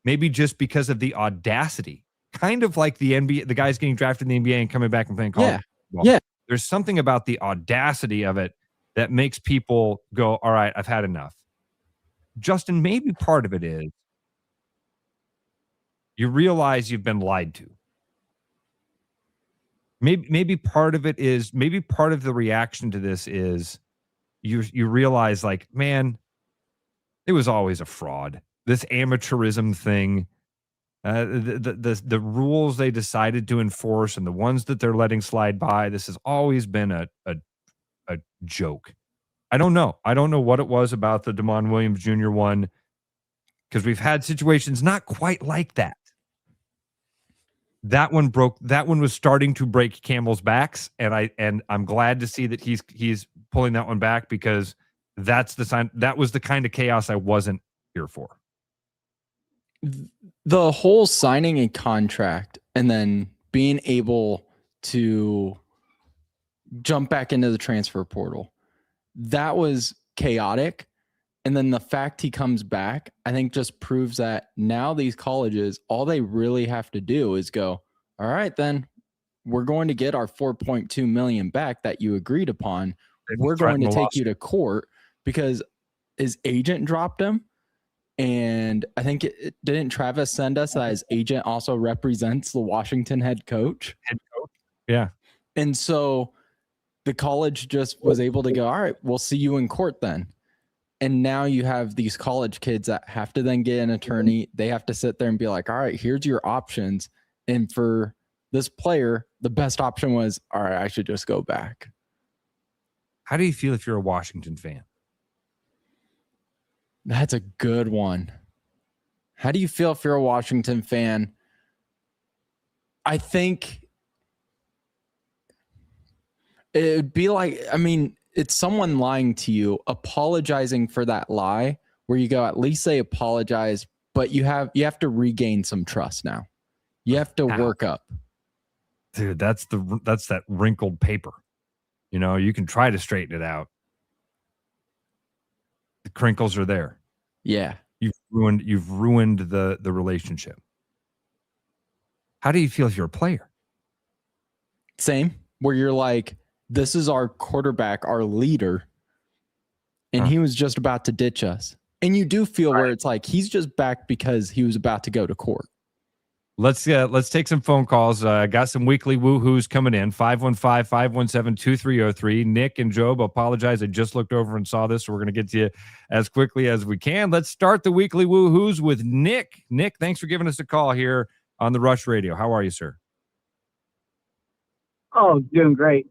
D: maybe just because of the audacity, kind of like the NBA, the guys getting drafted in the NBA and coming back and playing college.
E: Yeah.
D: There's something about the audacity of it that makes people go, all right, I've had enough. Justin, maybe part of it is you realize you've been lied to. Maybe part of it is, maybe part of the reaction to this is you realize, like, man, it was always a fraud. This amateurism thing, the rules they decided to enforce and the ones that they're letting slide by, this has always been a joke. I don't know. I don't know what it was about the Damon Williams Jr. one, because we've had situations not quite like that. That one was starting to break camel's backs, and I'm glad to see that he's pulling that one back, because that's the sign. That was the kind of chaos I wasn't here for.
E: The whole signing a contract and then being able to jump back into the transfer portal, that was chaotic. And then the fact he comes back, I think, just proves that now these colleges, all they really have to do is go, all right, then we're going to get our $4.2 million back that you agreed upon. we're going to take you to court because his agent dropped him. And I think didn't Travis send us that his agent also represents the Washington head coach?
D: Yeah.
E: And so the college just was able to go, all right, we'll see you in court then. And now you have these college kids that have to then get an attorney. They have to sit there and be like, all right, here's your options. And for this player, the best option was, all right, I should just go back.
D: How do you feel if you're a Washington fan?
E: That's a good one. How do you feel if you're a Washington fan? I think it would be like, I mean, it's someone lying to you, apologizing for that lie, where you go, at least they apologize, but you have to regain some trust now. You have to work up.
D: Dude, that's that wrinkled paper. You know, you can try to straighten it out. The crinkles are there.
E: Yeah.
D: You've ruined the relationship. How do you feel if you're a player?
E: Same, where you're like, this is our quarterback, our leader, and he was just about to ditch us. And you do feel where it's like he's just back because he was about to go to court.
D: Let's take some phone calls. Got some weekly woohoos coming in. 515-517-2303. Nick and Job, apologize. I just looked over and saw this, so we're going to get to you as quickly as we can. Let's start the weekly woohoos with Nick. Nick, thanks for giving us a call here on the Rush Radio. How are you, sir?
N: Oh, doing great.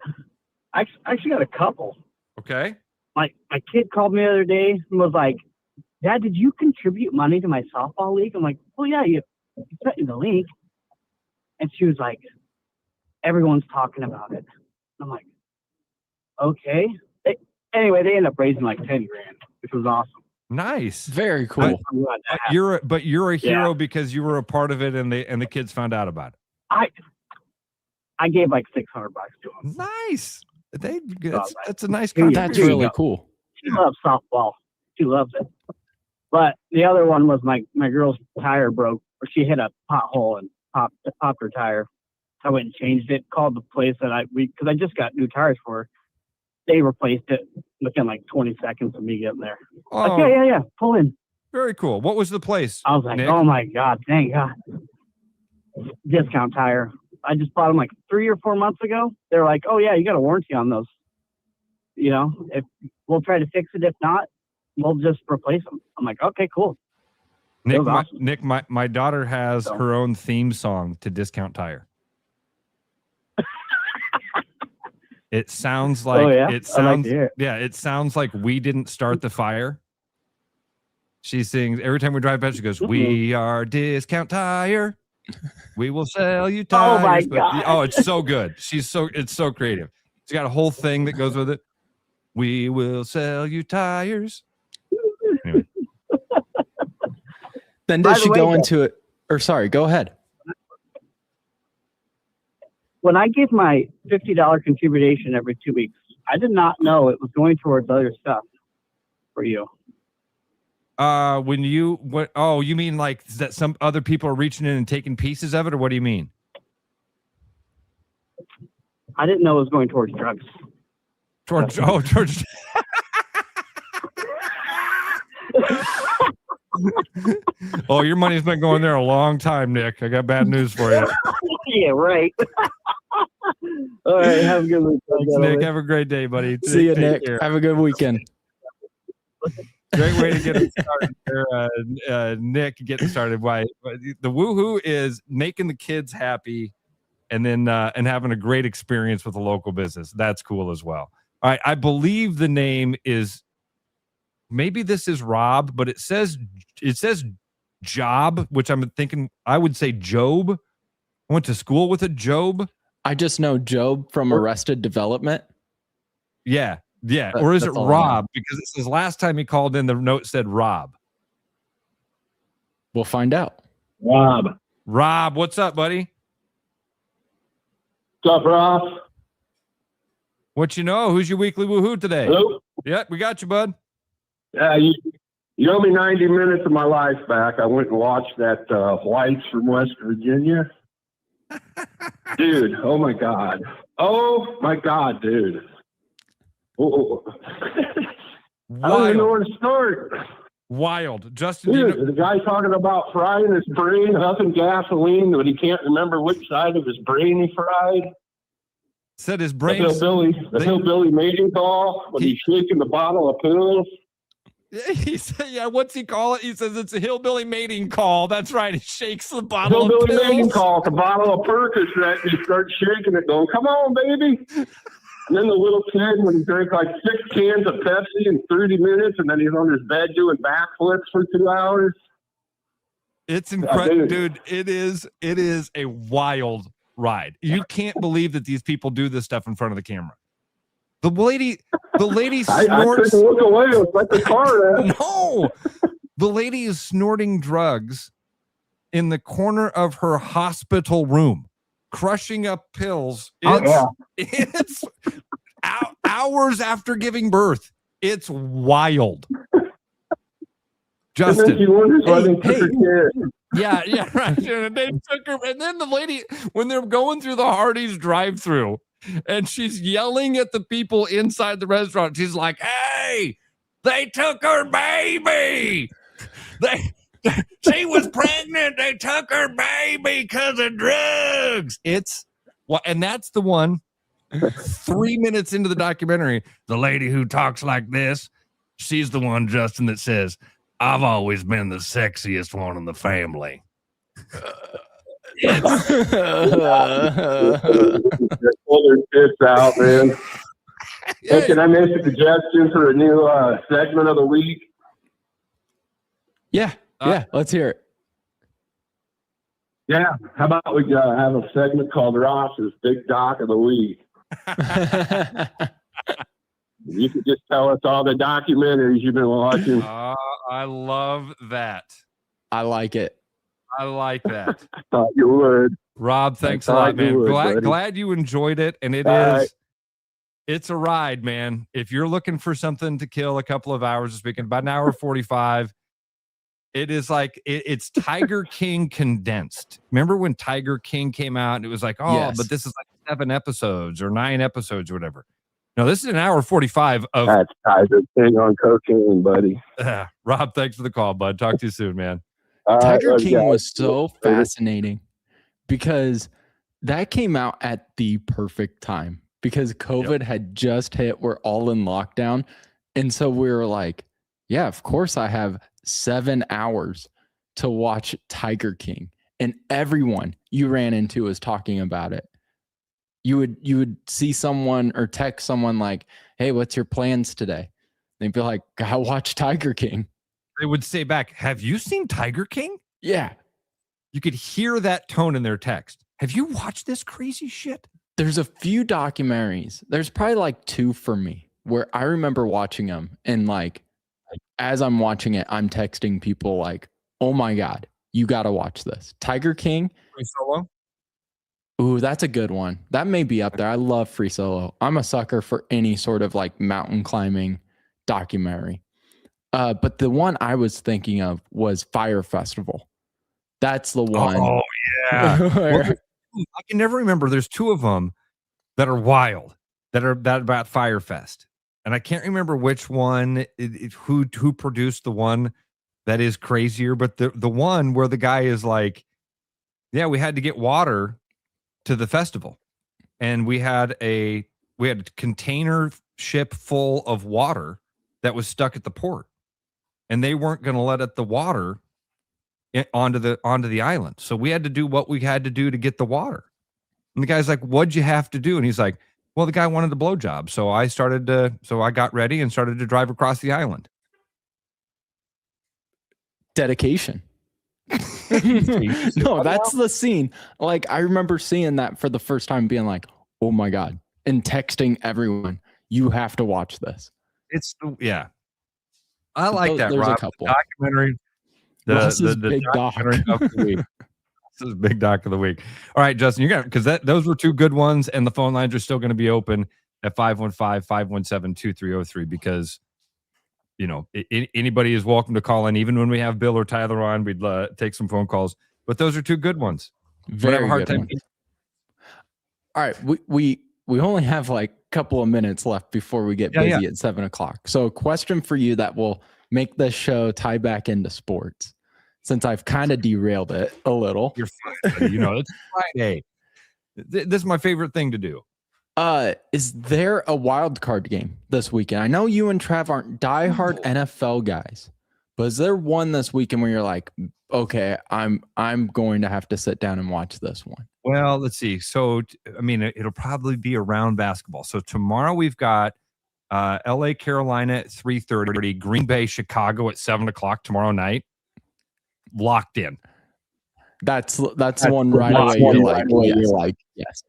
N: I actually got a couple.
D: Okay.
N: My kid called me the other day and was like, Dad, did you contribute money to my softball league? I'm like, well, yeah, you sent me the link. And she was like, everyone's talking about it. I'm like, okay. Anyway, they ended up raising like 10 grand, which was awesome.
D: Nice.
E: Very cool.
D: But you're a hero because you were a part of it and the kids found out about it.
N: I gave like $600 to them.
D: Nice. That's a nice
E: contribution. That's really cool.
N: She loves softball. She loves it. But the other one was my girl's tire broke, or she hit a pothole and popped her tire. I went and changed it, called the place because I just got new tires for her. They replaced it within like 20 seconds of me getting there.
D: Oh,
N: like, yeah, pull in.
D: Very cool. What was the place?
N: I was like,
D: Nick?
N: Oh my God, thank God. Discount tire. I just bought them like 3 or 4 months ago. They're like, oh yeah, you got a warranty on those. You know, if we'll try to fix it. If not, we'll just replace them. I'm like, okay, cool.
D: Nick,
N: awesome.
D: my daughter has her own theme song to Discount Tire. It sounds like it sounds like We Didn't Start the Fire. She sings every time we drive past. She goes, "We are Discount Tire. We will sell you tires."
N: Oh my God.
D: It's so good. It's so creative. She's got a whole thing that goes with it. We will sell you tires. Anyway.
E: Then does she go into it? Or sorry, go ahead.
N: When I give my $50 contribution every 2 weeks, I did not know it was going towards other stuff for you.
D: You mean like that some other people are reaching in and taking pieces of it, or what do you mean?
N: I didn't know it was going towards drugs.
D: Towards Oh, your money's been going there a long time, Nick. I got bad news for you.
N: Yeah, right. All right, have a good weekend.
D: Thanks, Nick. Have a great day, buddy.
E: See you, Nick. Care. Have a good weekend.
D: Great way to get it started there, Nick. Getting started. Why the woohoo is making the kids happy, and then and having a great experience with a local business. That's cool as well. All right, I believe the name is. Maybe this is Rob, but it says Job, which I'm thinking I would say Job. I went to school with a Job.
E: I just know Job from Arrested Development.
D: Yeah. Or is it Rob? Because it says last time he called in, the note said Rob.
E: We'll find out.
D: Rob, what's up, buddy?
O: What's up, Rob?
D: What you know? Who's your weekly woohoo today?
O: Hello?
D: Yep, we got you, bud.
O: You owe me 90 minutes of my life back. I went and watched that Whites from West Virginia. Dude, oh my God, dude. I don't even know where to start.
D: Wild. Justin,
O: Dude, the guy talking about frying his brain, huffing gasoline, but he can't remember which side of his brain he fried.
D: Said his brain.
O: The hillbilly mating call when he's shaking the bottle of pills.
D: He said, yeah, what's he call it? He says it's a hillbilly mating call. That's right. He shakes the bottle of pills.
O: Hillbilly mating call, the bottle of Percocet, and he starts shaking it, going, come on, baby. And then the little kid, when he drank like 6 cans of Pepsi in 30 minutes, and then he's on his bed doing backflips for 2 hours.
D: It's incredible, dude. It is a wild ride. You can't believe that these people do this stuff in front of the camera. The lady snorts.
O: I couldn't look away. It was like the car.
D: No, the lady is snorting drugs in the corner of her hospital room, crushing up pills. It's hours after giving birth. It's wild. Justin. Yeah, right. And they took her, and then the lady, when they're going through the Hardee's drive-through, and she's yelling at the people inside the restaurant. She's like, "Hey, they took her baby. She was pregnant. They took her baby because of drugs." And that's the one. 3 minutes into the documentary, the lady who talks like this, she's the one, Justin, that says, "I've always been the sexiest one in the family."
O: Pull their tits out, man. Hey, can I make a suggestion for a new segment of the week?
E: Yeah, let's hear it.
O: Yeah, how about we have a segment called Ross's Big Doc of the Week? You can just tell us all the documentaries you've been watching.
D: I love that.
E: I like it.
D: I like that.
O: I thought you would.
D: Rob, thanks a lot, man. Glad you enjoyed it. And it's a ride, man. If you're looking for something to kill a couple of hours this weekend, about an hour 45, it is like, it's Tiger King condensed. Remember when Tiger King came out and it was like,
E: yes,
D: but this is like 7 episodes or 9 episodes or whatever. No, this is an hour 45 of.
O: That's Tiger King on cocaine, buddy.
D: Rob, thanks for the call, bud. Talk to you soon, man.
E: Tiger King was so fascinating because that came out at the perfect time because COVID had just hit. We're all in lockdown. And so we were like, yeah, of course I have 7 hours to watch Tiger King. And everyone you ran into was talking about it. You would see someone or text someone like, "Hey, what's your plans today?" They'd be like, "Go watch Tiger King."
D: They would say back, "Have you seen Tiger King?"
E: Yeah.
D: You could hear that tone in their text. Have you watched this crazy shit?
E: There's a few documentaries. There's probably like 2 for me where I remember watching them. And like, as I'm watching it, I'm texting people like, "Oh my God, you got to watch this. Tiger King."
D: Free Solo?
E: Ooh, that's a good one. That may be up there. I love Free Solo. I'm a sucker for any sort of like mountain climbing documentary. But the one I was thinking of was Fire Festival. That's the one.
D: Oh, yeah. I can never remember. There's 2 of them that are wild, that about Fire Fest. And I can't remember which one, who produced the one that is crazier. But the one where the guy is like, yeah, we had to get water to the festival. And we had a container ship full of water that was stuck at the port. And they weren't going to let the water onto the island. So we had to do what we had to do to get the water. And the guy's like, "What'd you have to do?" And he's like, "Well, the guy wanted a blowjob. So I got ready and started to drive across the island."
E: Dedication. No, that's the scene. Like, I remember seeing that for the first time being like, "Oh my God," and texting everyone, "You have to watch this."
D: I like that.
E: There's
D: Rob.
E: a couple.
D: The documentary. The
E: Big
D: documentary
E: Doc
D: of the week. This is Big Doc of the Week. All right, Justin, you got, because those were 2 good ones, and the phone lines are still going to be open at 515-517-2303 because, you know, anybody is welcome to call in, even when we have Bill or Tyler on. We'd take some phone calls, but those are 2 good ones.
E: Very
D: hard
E: good
D: time.
E: ones. All right, we we only have like a couple of minutes left before we get busy at 7 o'clock. So a question for you that will make this show tie back into sports, since I've kind of derailed it a little.
D: You're fine. It's Friday. This is my favorite thing to do.
E: Is there a wild card game this weekend? I know you and Trav aren't diehard NFL guys, but is there one this weekend where you're like, okay, I'm going to have to sit down and watch this one?
D: Well, let's see. So, I mean, it'll probably be around basketball. So tomorrow we've got LA, Carolina at 3:30, Green Bay, Chicago at 7 o'clock tomorrow night. Locked in.
E: That's one right away. You're like, yes.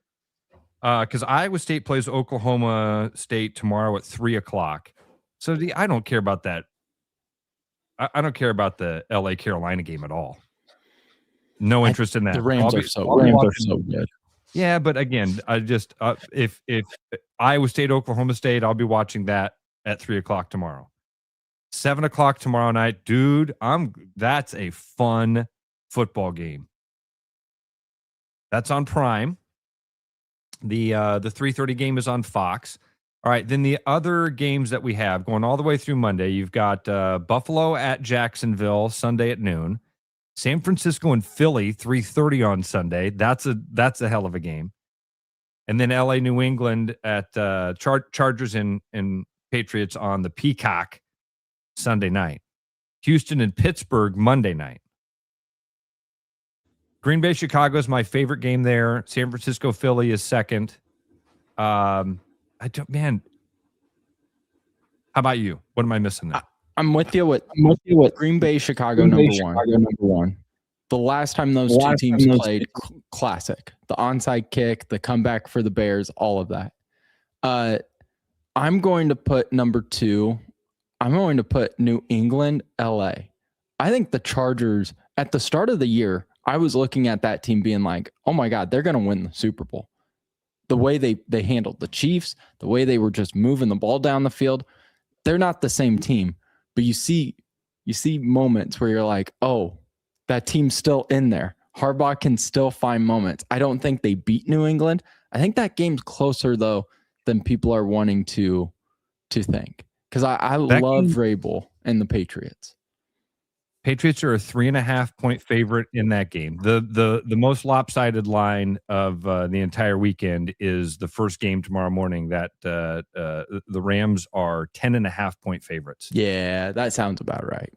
D: Because Iowa State plays Oklahoma State tomorrow at 3 o'clock. So I don't care about that. I don't care about the LA Carolina game at all. No interest in that.
E: The Rams are so good.
D: Yeah, but again, I just if Iowa State, Oklahoma State, I'll be watching that at 3 o'clock tomorrow. 7 o'clock tomorrow night, dude. That's a fun football game. That's on Prime. The 3:30 game is on Fox. All right, then the other games that we have going all the way through Monday, you've got Buffalo at Jacksonville Sunday at noon. San Francisco and Philly 3:30 on Sunday. That's a hell of a game. And then LA New England at Chargers and Patriots on the Peacock Sunday night. Houston and Pittsburgh Monday night. Green Bay Chicago is my favorite game there. San Francisco Philly is second. How about you? What am I missing there?
E: I'm with you with Green Bay Chicago number one. The last time those two teams played, classic. The onside kick, the comeback for the Bears, all of that. I'm going to put number 2. I'm going to put New England, LA. I think the Chargers, at the start of the year, I was looking at that team being like, oh my God, they're going to win the Super Bowl. The way they handled the Chiefs, the way they were just moving the ball down the field, they're not the same team. But you see moments where you're like, oh, that team's still in there. Harbaugh can still find moments. I don't think they beat New England. I think that game's closer, though, than people are wanting to think. Because I love Vrabel and the Patriots.
D: Patriots are a 3.5-point favorite in that game. The most lopsided line of the entire weekend is the first game tomorrow morning that the Rams are 10.5-point favorites.
E: Yeah, that sounds about right.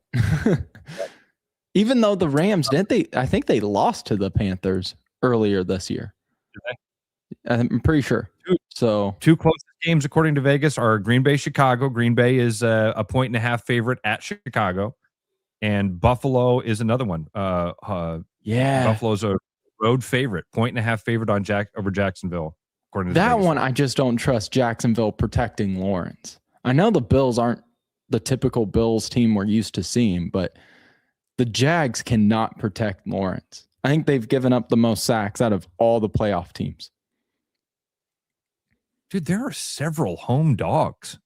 E: Even though the Rams, I think they lost to the Panthers earlier this year. I'm pretty sure.
D: Two closest games according to Vegas are Green Bay, Chicago. Green Bay is a 1.5 favorite at Chicago. And Buffalo is another one. Buffalo's a road favorite, 1.5 favorite on over Jacksonville. According to
E: that one, I just don't trust Jacksonville protecting Lawrence. I know the Bills aren't the typical Bills team we're used to seeing, but the Jags cannot protect Lawrence. I think they've given up the most sacks out of all the playoff teams.
D: Dude, there are several home dogs.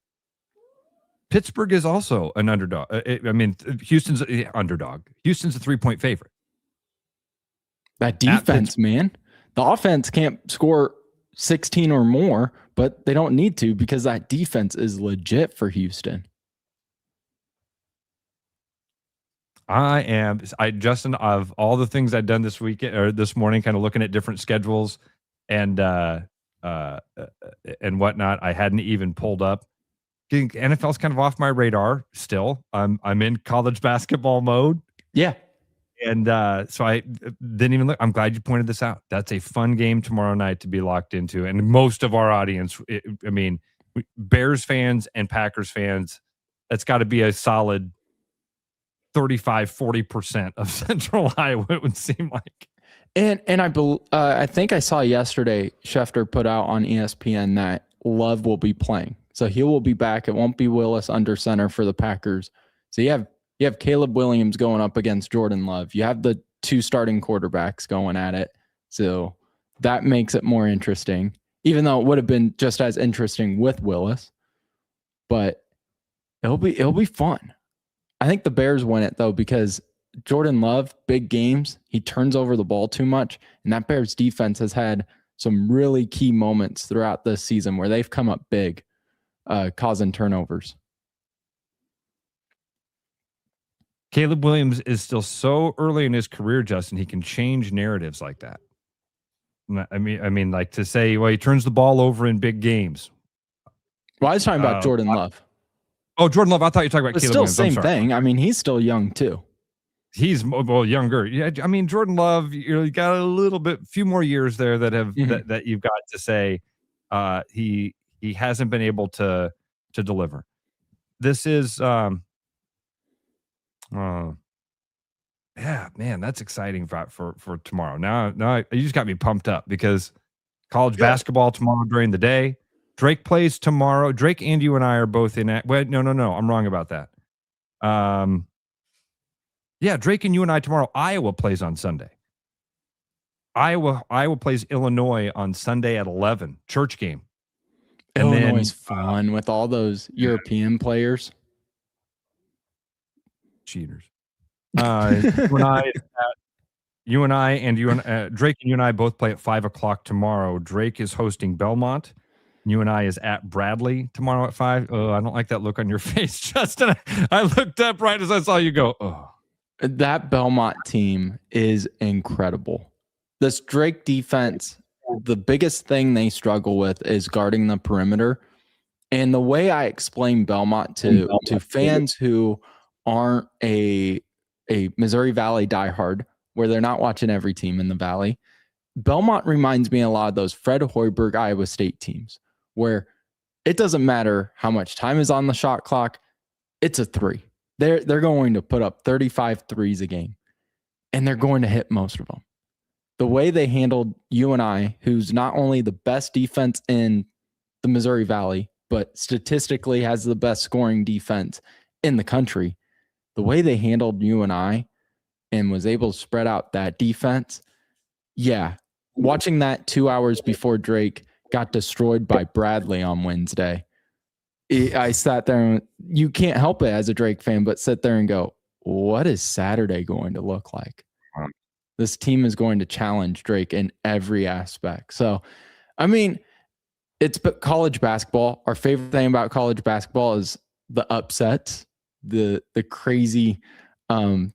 D: Pittsburgh is also an underdog. Houston's an underdog. Houston's a 3-point favorite.
E: That defense, man. The offense can't score 16 or more, but they don't need to because that defense is legit for Houston.
D: Justin, of all the things I've done this weekend or this morning, kind of looking at different schedules and whatnot, I hadn't even pulled up. NFL's kind of off my radar still. I'm in college basketball mode.
E: Yeah.
D: And so I didn't even look. I'm glad you pointed this out. That's a fun game tomorrow night to be locked into. And most of our audience, Bears fans and Packers fans, that's got to be a solid 35-40% of Central Iowa, it would seem like.
E: And I think I saw yesterday Schefter put out on ESPN that Love will be playing. So he will be back. It won't be Willis under center for the Packers. So you have Caleb Williams going up against Jordan Love. You have the 2 starting quarterbacks going at it. So that makes it more interesting, even though it would have been just as interesting with Willis. But it'll be fun. I think the Bears win it though, because Jordan Love, big games, he turns over the ball too much, and that Bears defense has had some really key moments throughout this season where they've come up big, causing turnovers.
D: Caleb Williams is still so early in his career, Justin. He can change narratives like that. I mean, like to say, well, he turns the ball over in big games.
E: Well, I was talking about Jordan Love.
D: Oh, Jordan Love. I thought you were talking about Caleb
E: still
D: Williams.
E: Same thing. I mean, he's still young too.
D: He's younger. Yeah, I mean, Jordan Love. You got a few more years there that have that you've got to say he hasn't been able to deliver. This is yeah, man, that's exciting for tomorrow. Now you just got me pumped up because college basketball tomorrow during the day. Drake plays tomorrow. Drake and you and I are both in. Wait, no, I'm wrong about that. Yeah, Drake and you and I tomorrow. Iowa plays on Sunday. Iowa plays Illinois on Sunday at 11. Church game. And
E: Illinois is fun with all those European players.
D: Cheaters. You and I Drake and you and I both play at 5:00 tomorrow. Drake is hosting Belmont. You and I is at Bradley tomorrow at 5. Oh, I don't like that look on your face, Justin. I looked up right as I saw you go. Oh,
E: that Belmont team is incredible. This Drake defense, the biggest thing they struggle with is guarding the perimeter. And the way I explain Belmont to fans who aren't a Missouri Valley diehard, where they're not watching every team in the Valley, Belmont reminds me a lot of those Fred Hoiberg Iowa State teams, where it doesn't matter how much time is on the shot clock, it's a three. They're going to put up 35 threes a game, and they're going to hit most of them. The way they handled UNI, who's not only the best defense in the Missouri Valley, but statistically has the best scoring defense in the country, the way they handled UNI and was able to spread out that defense, yeah, watching that 2 hours before Drake got destroyed by Bradley on Wednesday, I sat there and you can't help it as a Drake fan, but sit there and go, what is Saturday going to look like? This team is going to challenge Drake in every aspect. So, I mean, it's college basketball. Our favorite thing about college basketball is the upsets, the crazy,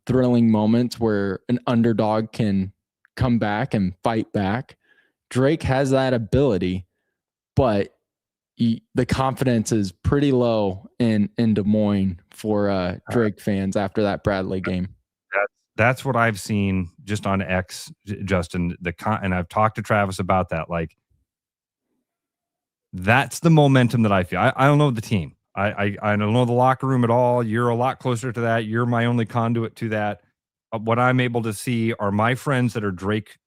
E: thrilling moments where an underdog can come back and fight back. Drake has that ability, but the confidence is pretty low in Des Moines for Drake fans after that Bradley game.
D: That's what I've seen just on X, Justin. And I've talked to Travis about that. Like, that's the momentum that I feel. I don't know the team. I don't know the locker room at all. You're a lot closer to that. You're my only conduit to that. What I'm able to see are my friends that are Drake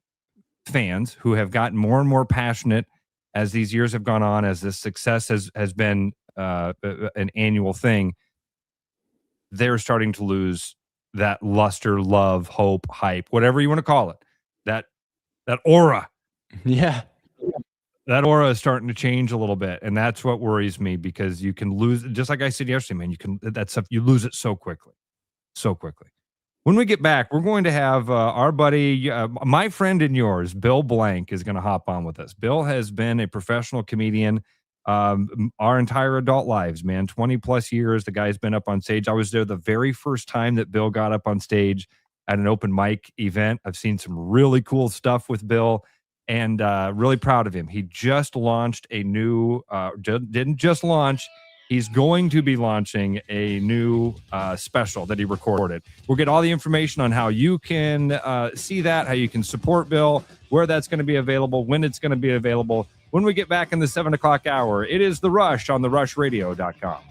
D: fans who have gotten more and more passionate as these years have gone on, as this success has been an annual thing. They're starting to lose that luster, love, hope, hype, whatever you want to call it. That aura.
E: Yeah.
D: That aura is starting to change a little bit, and that's what worries me, because you can lose, just like I said yesterday, man, that stuff, you lose it so quickly. When we get back, we're going to have our buddy, my friend and yours, Bill Blank, is going to hop on with us. Bill has been a professional comedian our entire adult lives, man, 20 plus years. The guy's been up on stage. I was there the very first time that Bill got up on stage at an open mic event. I've seen some really cool stuff with Bill, and really proud of him. He just launched a new, didn't just launch, he's going to be launching a new special that he recorded. We'll get all the information on how you can see that, how you can support Bill, where that's going to be available, when it's going to be available. When we get back in the 7 o'clock hour, it is The Rush on therushradio.com.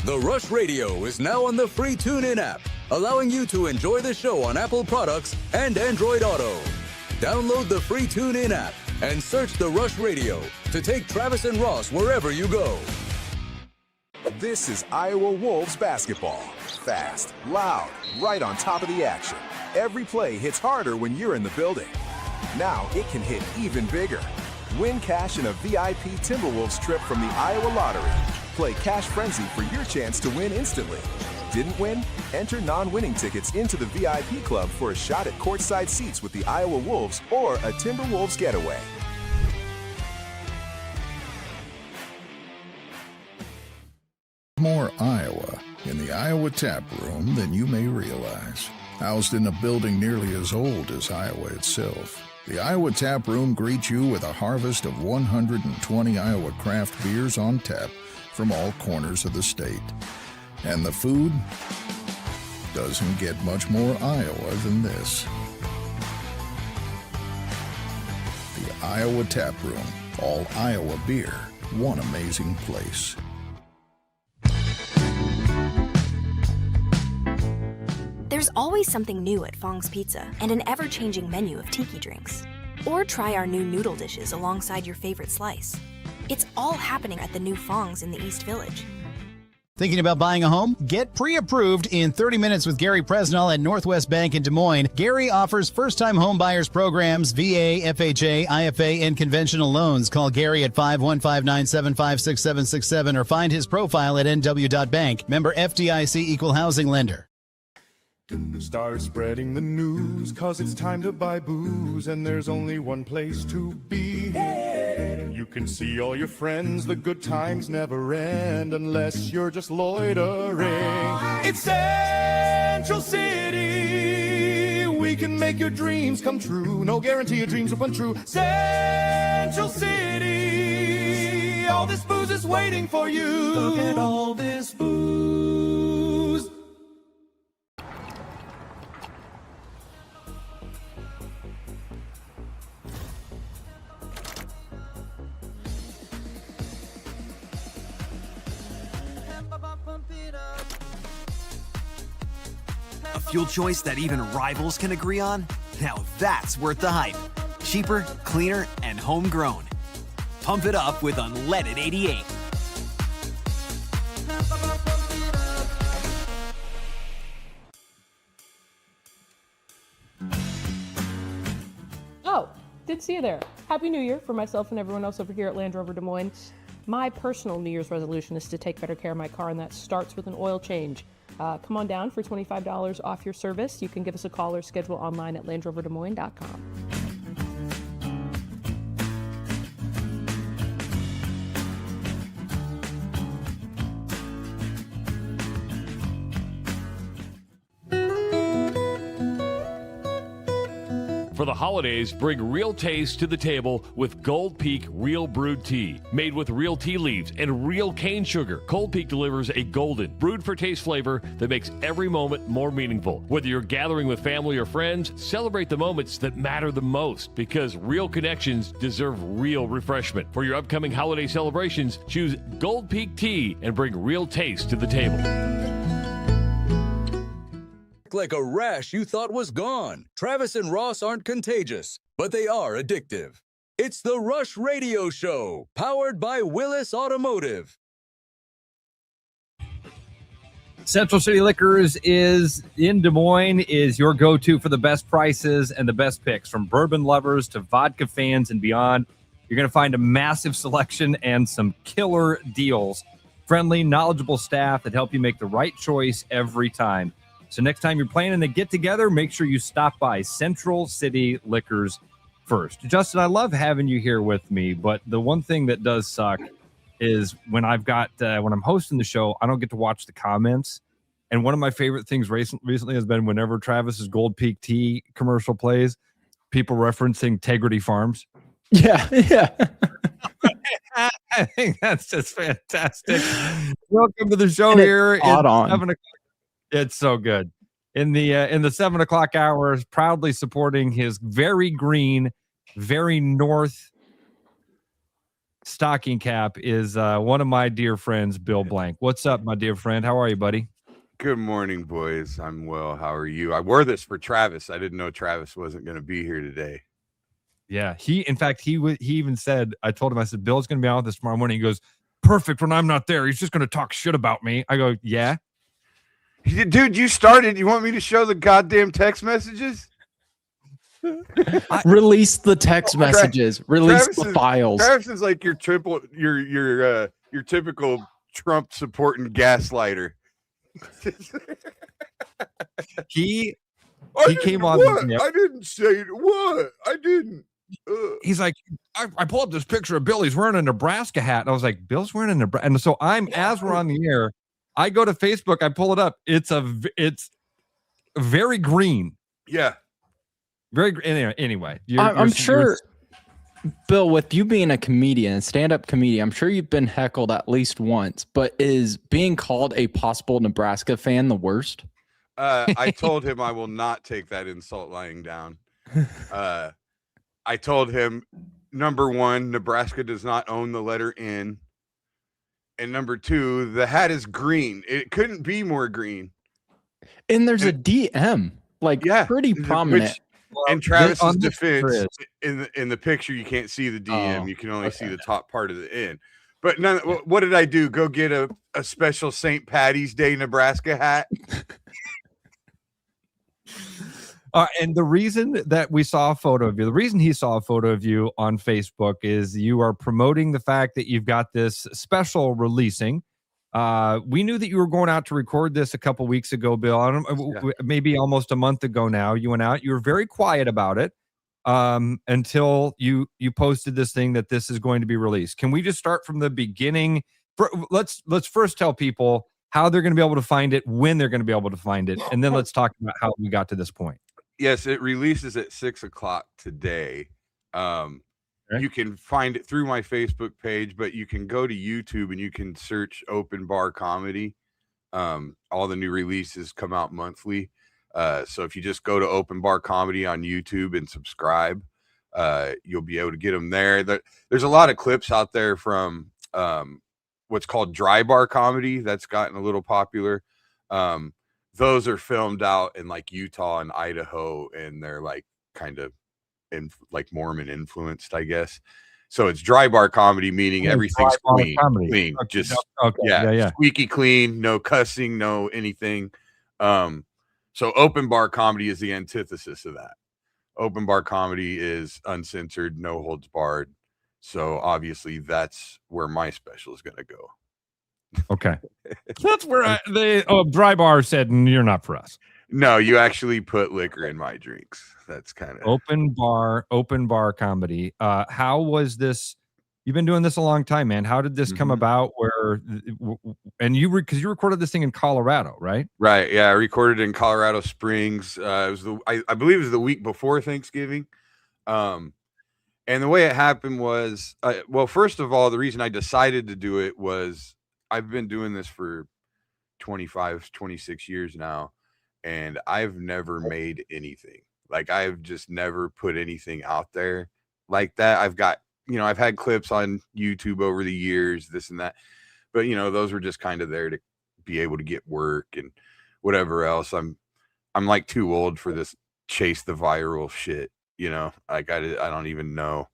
C: The Rush Radio is now on the free TuneIn app, allowing you to enjoy the show on Apple products and Android Auto. Download the free TuneIn app and search The Rush Radio to take Travis and Ross wherever you go.
F: This is Iowa Wolves basketball. Fast, loud, right on top of the action. Every play hits harder when you're in the building. Now it can hit even bigger. Win cash and a VIP Timberwolves trip from the Iowa Lottery. Play Cash Frenzy for your chance to win instantly. didn't win? Enter non-winning tickets into the VIP club for a shot at courtside seats with the Iowa Wolves or a Timberwolves getaway.
H: More Iowa in the Iowa Tap Room than you may realize. Housed in a building nearly as old as Iowa itself, the Iowa Tap Room greets you with a harvest of 120 Iowa craft beers on tap from all corners of the state. And the food doesn't get much more Iowa than this. The Iowa Tap Room, all Iowa beer, one amazing place.
P: There's always something new at Fong's Pizza and an ever-changing menu of tiki drinks. Or try our new noodle dishes alongside your favorite slice. It's all happening at the new Fong's in the East Village.
K: Thinking about buying a home? Get pre-approved in 30 minutes with Gary Presnell at Northwest Bank in Des Moines. Gary offers first-time home buyers programs, VA, FHA, IFA, and conventional loans. Call Gary at 515-975-6767 or find his profile at nw.bank. Member FDIC Equal Housing Lender.
Q: Start spreading the news, 'cause it's time to buy booze, and there's only one place to be. You can see all your friends, the good times never end, unless you're just loitering. It's Central City, we can make your dreams come true. No guarantee your dreams will come true. Central City, all this booze is waiting for you. Look at all this booze.
R: A fuel choice that even rivals can agree on? Now that's worth the hype. Cheaper, cleaner, and homegrown. Pump it up with unleaded 88.
L: Oh, did see you there. Happy New Year for myself and everyone else over here at Land Rover Des Moines. My personal New Year's resolution is to take better care of my car, and that starts with an oil change. Come on down for $25 off your service. You can give us a call or schedule online at LandRoverDesMoines.com.
S: For the holidays, bring real taste to the table with Gold Peak Real Brewed Tea. Made with real tea leaves and real cane sugar, Gold Peak delivers a golden, brewed for taste flavor that makes every moment more meaningful. Whether you're gathering with family or friends, celebrate the moments that matter the most, because real connections deserve real refreshment. For your upcoming holiday celebrations, choose Gold Peak Tea and bring real taste to the table.
C: Like a rash you thought was gone. Travis and Ross aren't contagious, but they are addictive. It's the Rush Radio Show, powered by Willis Automotive.
D: Central City Liquors is in Des Moines, is your go-to for the best prices and the best picks. From bourbon lovers to vodka fans and beyond, you're going to find a massive selection and some killer deals. Friendly, knowledgeable staff that help you make the right choice every time. So next time you're planning a get-together, make sure you stop by Central City Liquors first. Justin, I love having you here with me, but the one thing that does suck is when when I'm hosting the show, I don't get to watch the comments. And one of my favorite things recently has been whenever Travis's Gold Peak Tea commercial plays, people referencing Integrity Farms.
E: Yeah.
D: I think that's just fantastic. Welcome to the show here.
E: Odd on.
D: 7 o'clock. It's so good. In the 7 o'clock hours, proudly supporting his very green, very north stocking cap is one of my dear friends, Bill Blank. What's up, my dear friend? How are you, buddy?
T: Good morning, boys. I'm well. How are you? I wore this for Travis. I didn't know Travis wasn't going to be here today.
D: Yeah, he even said, I told him, I said, Bill's going to be out this tomorrow morning. He goes, perfect when I'm not there. He's just going to talk shit about me. I go, yeah.
T: Dude, you started. You want me to show the goddamn text messages?
E: Release the text messages. Release the files.
T: Travis is like your typical Trump supporting gaslighter.
D: He
T: I
D: came on.
T: What? I didn't say what. I didn't.
D: He's like, I pulled up this picture of Bill. He's wearing a Nebraska hat. And I was like, Bill's wearing a Nebraska. And so as we're on the air, I go to Facebook. I pull it up. It's very green.
T: Yeah.
D: Very. Anyway,
E: I'm sure, Bill, with you being a comedian, stand-up comedian, I'm sure you've been heckled at least once. But is being called a possible Nebraska fan the worst?
T: I told him I will not take that insult lying down. I told him, number one, Nebraska does not own the letter N. And number two, the hat is green. It couldn't be more green.
E: And there's a DM, pretty prominent.
T: In Travis's defense, in the picture, you can't see the DM. You can only see the top part of the N. But what did I do? Go get a special St. Patty's Day Nebraska hat?
D: And the reason that we saw a photo of you, the reason he saw a photo of you on Facebook is you are promoting the fact that you've got this special releasing. We knew that you were going out to record this a couple weeks ago, Bill. Maybe almost a month ago now. You went out. You were very quiet about it until you posted this thing that this is going to be released. Can we just start from the beginning? Let's first tell people how they're going to be able to find it, when they're going to be able to find it, and then let's talk about how we got to this point.
T: Yes, it releases at 6:00 today. You can find it through my Facebook page, but you can go to YouTube and you can search Open Bar Comedy. All the new releases come out monthly. So if you just go to Open Bar Comedy on YouTube and subscribe, you'll be able to get them there. There's a lot of clips out there from what's called Dry Bar Comedy that's gotten a little popular. Those are filmed out in like Utah and Idaho, and they're like kind of like Mormon influenced, I guess. So it's dry bar comedy, meaning everything's clean. Okay. Just squeaky clean, no cussing, no anything. So open bar comedy is the antithesis of that. Open bar comedy is uncensored, no holds barred. So obviously that's where my special is going to go.
D: Okay. That's where Dry Bar said, you're not for us.
T: No, you actually put liquor in my drinks. That's kind of
D: open bar comedy. How was this? You've been doing this a long time, man. How did this come about? And because you recorded this thing in Colorado, right?
T: Right. Yeah. I recorded in Colorado Springs. It was I believe it was the week before Thanksgiving. And the way it happened was, well, first of all, the reason I decided to do it was I've been doing this for 25, 26 years now, and I've never made anything. Like, I've just never put anything out there like that. I've got, I've had clips on YouTube over the years, this and that, but those were just kind of there to be able to get work and whatever else. I'm like too old for this chase the viral shit, like I don't even know.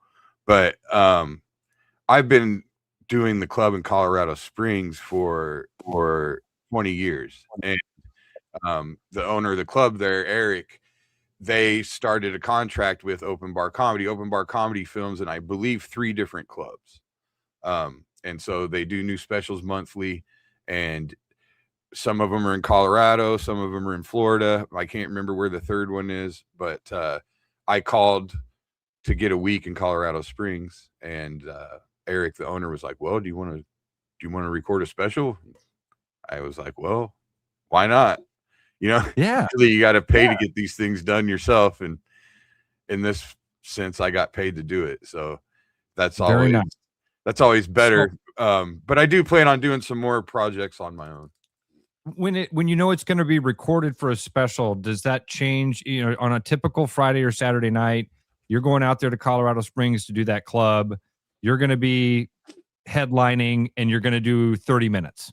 T: But I've been doing the club in Colorado Springs for 20 years. And the owner of the club there, Eric, they started a contract with Open Bar Comedy. Open Bar Comedy films in, I believe, 3 different clubs. And so they do new specials monthly, and some of them are in Colorado, some of them are in Florida. I can't remember where the third one is, but I called to get a week in Colorado Springs, and Eric, the owner, was like, well, do you want to record a special? I was like, well, why not? Usually you got to pay to get these things done yourself. And in this sense, I got paid to do it. So that's always better. But I do plan on doing some more projects on my own.
D: When it's going to be recorded for a special, does that change? On a typical Friday or Saturday night, you're going out there to Colorado Springs to do that club. You're going to be headlining, and you're going to do 30 minutes.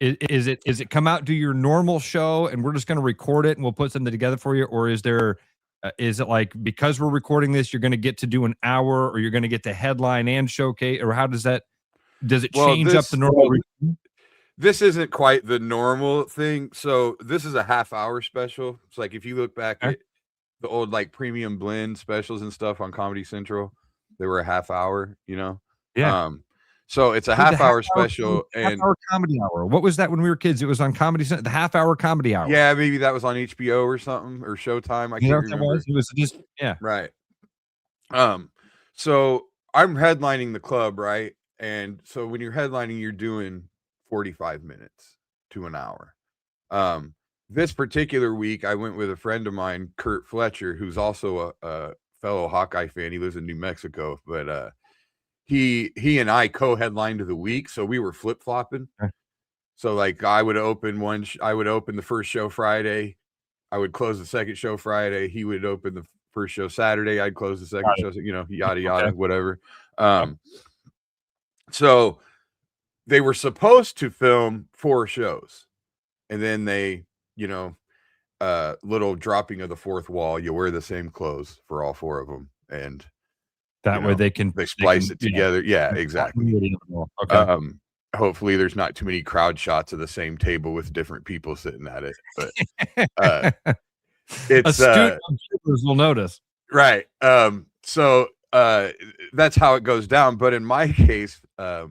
D: Is it come out, do your normal show, and we're just going to record it and we'll put something together for you? Or is it like, because we're recording this, you're going to get to do an hour, or you're going to get to headline and showcase, or how does it change up the normal?
T: This isn't quite the normal thing. So this is a half-hour special. It's like, if you look back at the old like premium blend specials and stuff on Comedy Central, they were a half hour,
D: Yeah.
T: So it's a half-hour special, and
D: half-hour comedy hour. What was that when we were kids? It was on Comedy Central, the half-hour comedy hour.
T: yeah, maybe that was on HBO or something, or Showtime. I
D: You know
T: can't
D: what that
T: remember.
D: was? It was just
T: Right. So I'm headlining the club, right? And so when you're headlining, you're doing 45 minutes to an hour. This particular week, I went with a friend of mine, Kurt Fletcher, who's also a fellow Hawkeye fan. He lives in New Mexico, but he and I co-headlined the week, so we were flip-flopping. So like I would open the first show Friday, I would close the second show Friday, he would open the first show Saturday, I'd close the second show, yada yada, whatever. So they were supposed to film 4 shows, and then they, little dropping of the fourth wall, you wear the same clothes for all 4 of them, and
D: that way they
T: splice it together. Yeah, exactly.
D: Okay.
T: Hopefully there's not too many crowd shots of the same table with different people sitting at it, but it's
D: astute observers will notice.
T: Right. So that's how it goes down. But in my case, and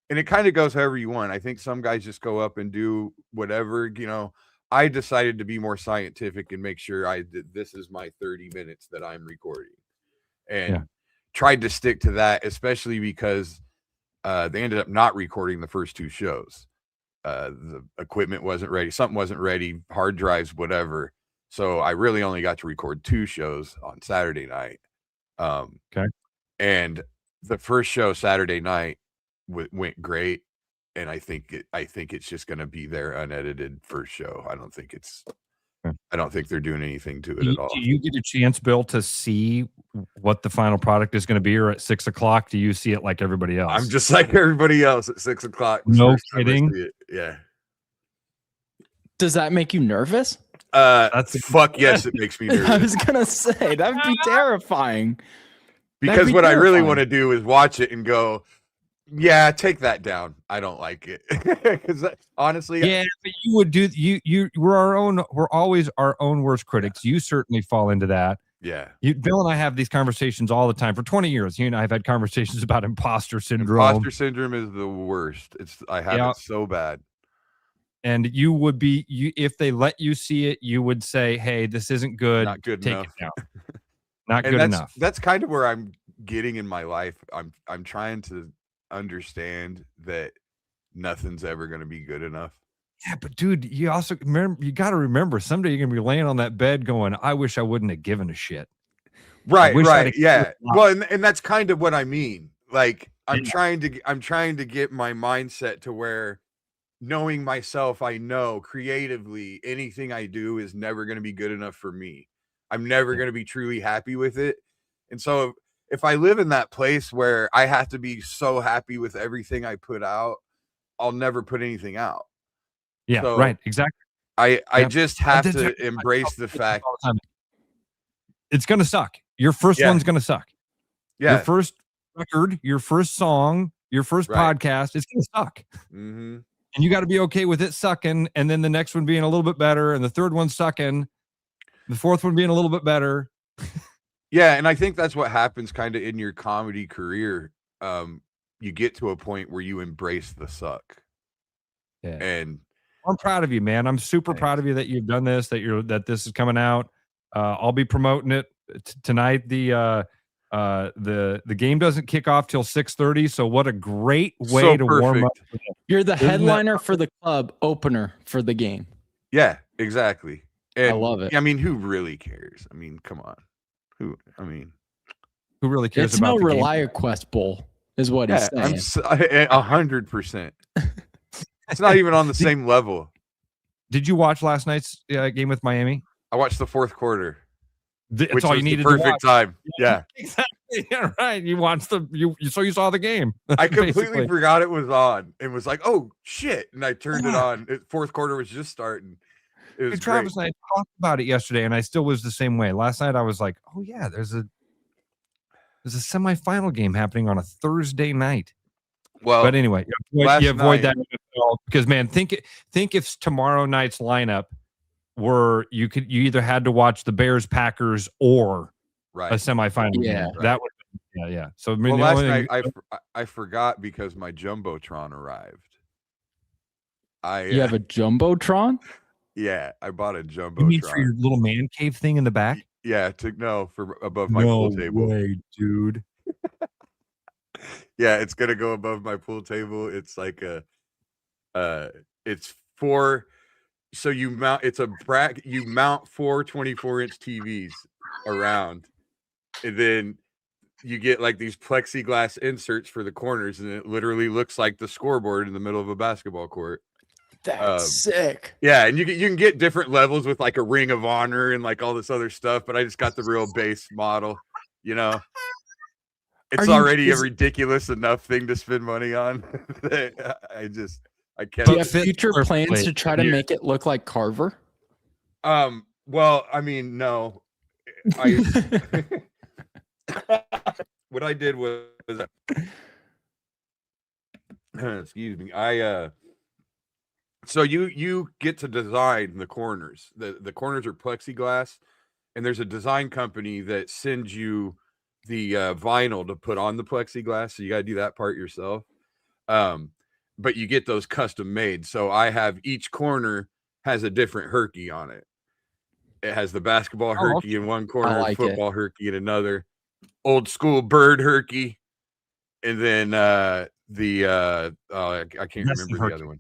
T: it kind of goes however you want. I think some guys just go up and do whatever, I decided to be more scientific and make sure this is my 30 minutes that I'm recording, and tried to stick to that, especially because they ended up not recording the first 2 shows. The equipment wasn't ready. Something wasn't ready, hard drives, whatever. So I really only got to record 2 shows on Saturday night.
D: Okay.
T: And the first show Saturday night went great. And I think it's just going to be their unedited first show. I don't think they're doing anything to it at all.
D: Do you get a chance, Bill, to see what the final product is going to be, or at 6 o'clock, do you see it like everybody else?
T: I'm just like everybody else at 6 o'clock.
D: No kidding.
T: Yeah.
E: Does that make you nervous?
T: Fuck yes, it makes me nervous.
E: I was gonna say that would be terrifying.
T: Because what I really want to do is watch it and go, yeah, take that down. I don't like it. Because honestly,
D: but you would do we're always our own worst critics. You certainly fall into that.
T: Yeah.
D: Bill and I have these conversations all the time. For 20 years, you and I have had conversations about imposter syndrome.
T: Imposter syndrome is the worst. I have it so bad.
D: And you would be, if they let you see it, you would say, hey, this isn't good.
T: Not good
D: Take
T: enough.
D: It down. Not good enough.
T: That's kind of where I'm getting in my life. I'm trying to understand that nothing's ever going to be good enough.
D: Yeah, but dude, you also you got to remember, someday you're going to be laying on that bed going, I wish I wouldn't have given a shit.
T: Right. Yeah. Well, and that's kind of what I mean. Like I'm trying to get my mindset to where, knowing myself, I know creatively anything I do is never going to be good enough for me. I'm never going to be truly happy with it. And so if I live in that place where I have to be so happy with everything I put out, I'll never put anything out.
D: Yeah,
T: so
D: right. Exactly.
T: I just have to embrace the fact
D: it's going to suck. Your first one's going to suck.
T: Yeah.
D: Your first record, your first song, your first podcast, it's going to suck.
T: Mm-hmm.
D: And you got to be okay with it sucking, and then the next one being a little bit better, and the third one sucking, the fourth one being a little bit better.
T: Yeah, and I think that's what happens kind of in your comedy career. You get to a point where you embrace the suck.
D: Yeah.
T: And
D: I'm proud of you, man. I'm super proud of you that you've done this, that this is coming out. I'll be promoting it tonight. The game doesn't kick off till 6:30. So what a great way to warm up.
E: You're the headliner for the club, opener for the game.
T: Yeah, exactly. And
E: I love it.
T: I mean, who really cares? I mean, come on. Who
D: really cares
E: it's
D: about
E: no
D: the game?
E: ReliaQuest Bowl is what he's saying.
T: 100%. It's not even on the same level.
D: Did you watch last night's game with Miami?
T: I watched the fourth quarter.
D: That's all you needed.
T: Perfect time. Yeah.
D: Exactly. Yeah, right. You watched you saw the game.
T: I completely forgot it was on. It was like, oh shit. And I turned it on. Fourth quarter was just starting. It was
D: Travis
T: great.
D: and I talked about it yesterday, and I still was the same way. Last night I was like, oh yeah, there's a semifinal game happening on a Thursday night.
T: Well,
D: but anyway, you avoid that because, man, think if tomorrow night's lineup were you either had to watch the Bears Packers or a semifinal game. That would Yeah. So I mean,
T: Well,
D: the
T: last
D: only
T: night
D: thing-
T: I forgot because my jumbotron arrived.
E: You have a jumbotron?
T: Yeah, I bought a
D: you mean for
T: jumbotron.
D: your little man cave thing in the back?
T: Yeah, for above my
D: No
T: pool table.
D: way, dude.
T: Yeah, it's gonna go above my pool table. It's like it's four. So you mount. It's a bracket. You mount 4 24-inch TVs around, and then you get like these plexiglass inserts for the corners, and it literally looks like the scoreboard in the middle of a basketball court.
E: That's sick.
T: Yeah, and you can get different levels with like a Ring of Honor and like all this other stuff, but I just got the real base model. You know, it's already a ridiculous enough thing to spend money on. I can't.
E: Do you have future plans to try to make it look like Carver?
T: Well, I mean, no. What I did was excuse me. So you get to design the corners. The corners are plexiglass, and there's a design company that sends you the vinyl to put on the plexiglass. So you got to do that part yourself. But you get those custom made. So I have each corner has a different herky on it. It has the basketball herky in one corner, football herky in another, old school bird herky, and then I can't remember the other one.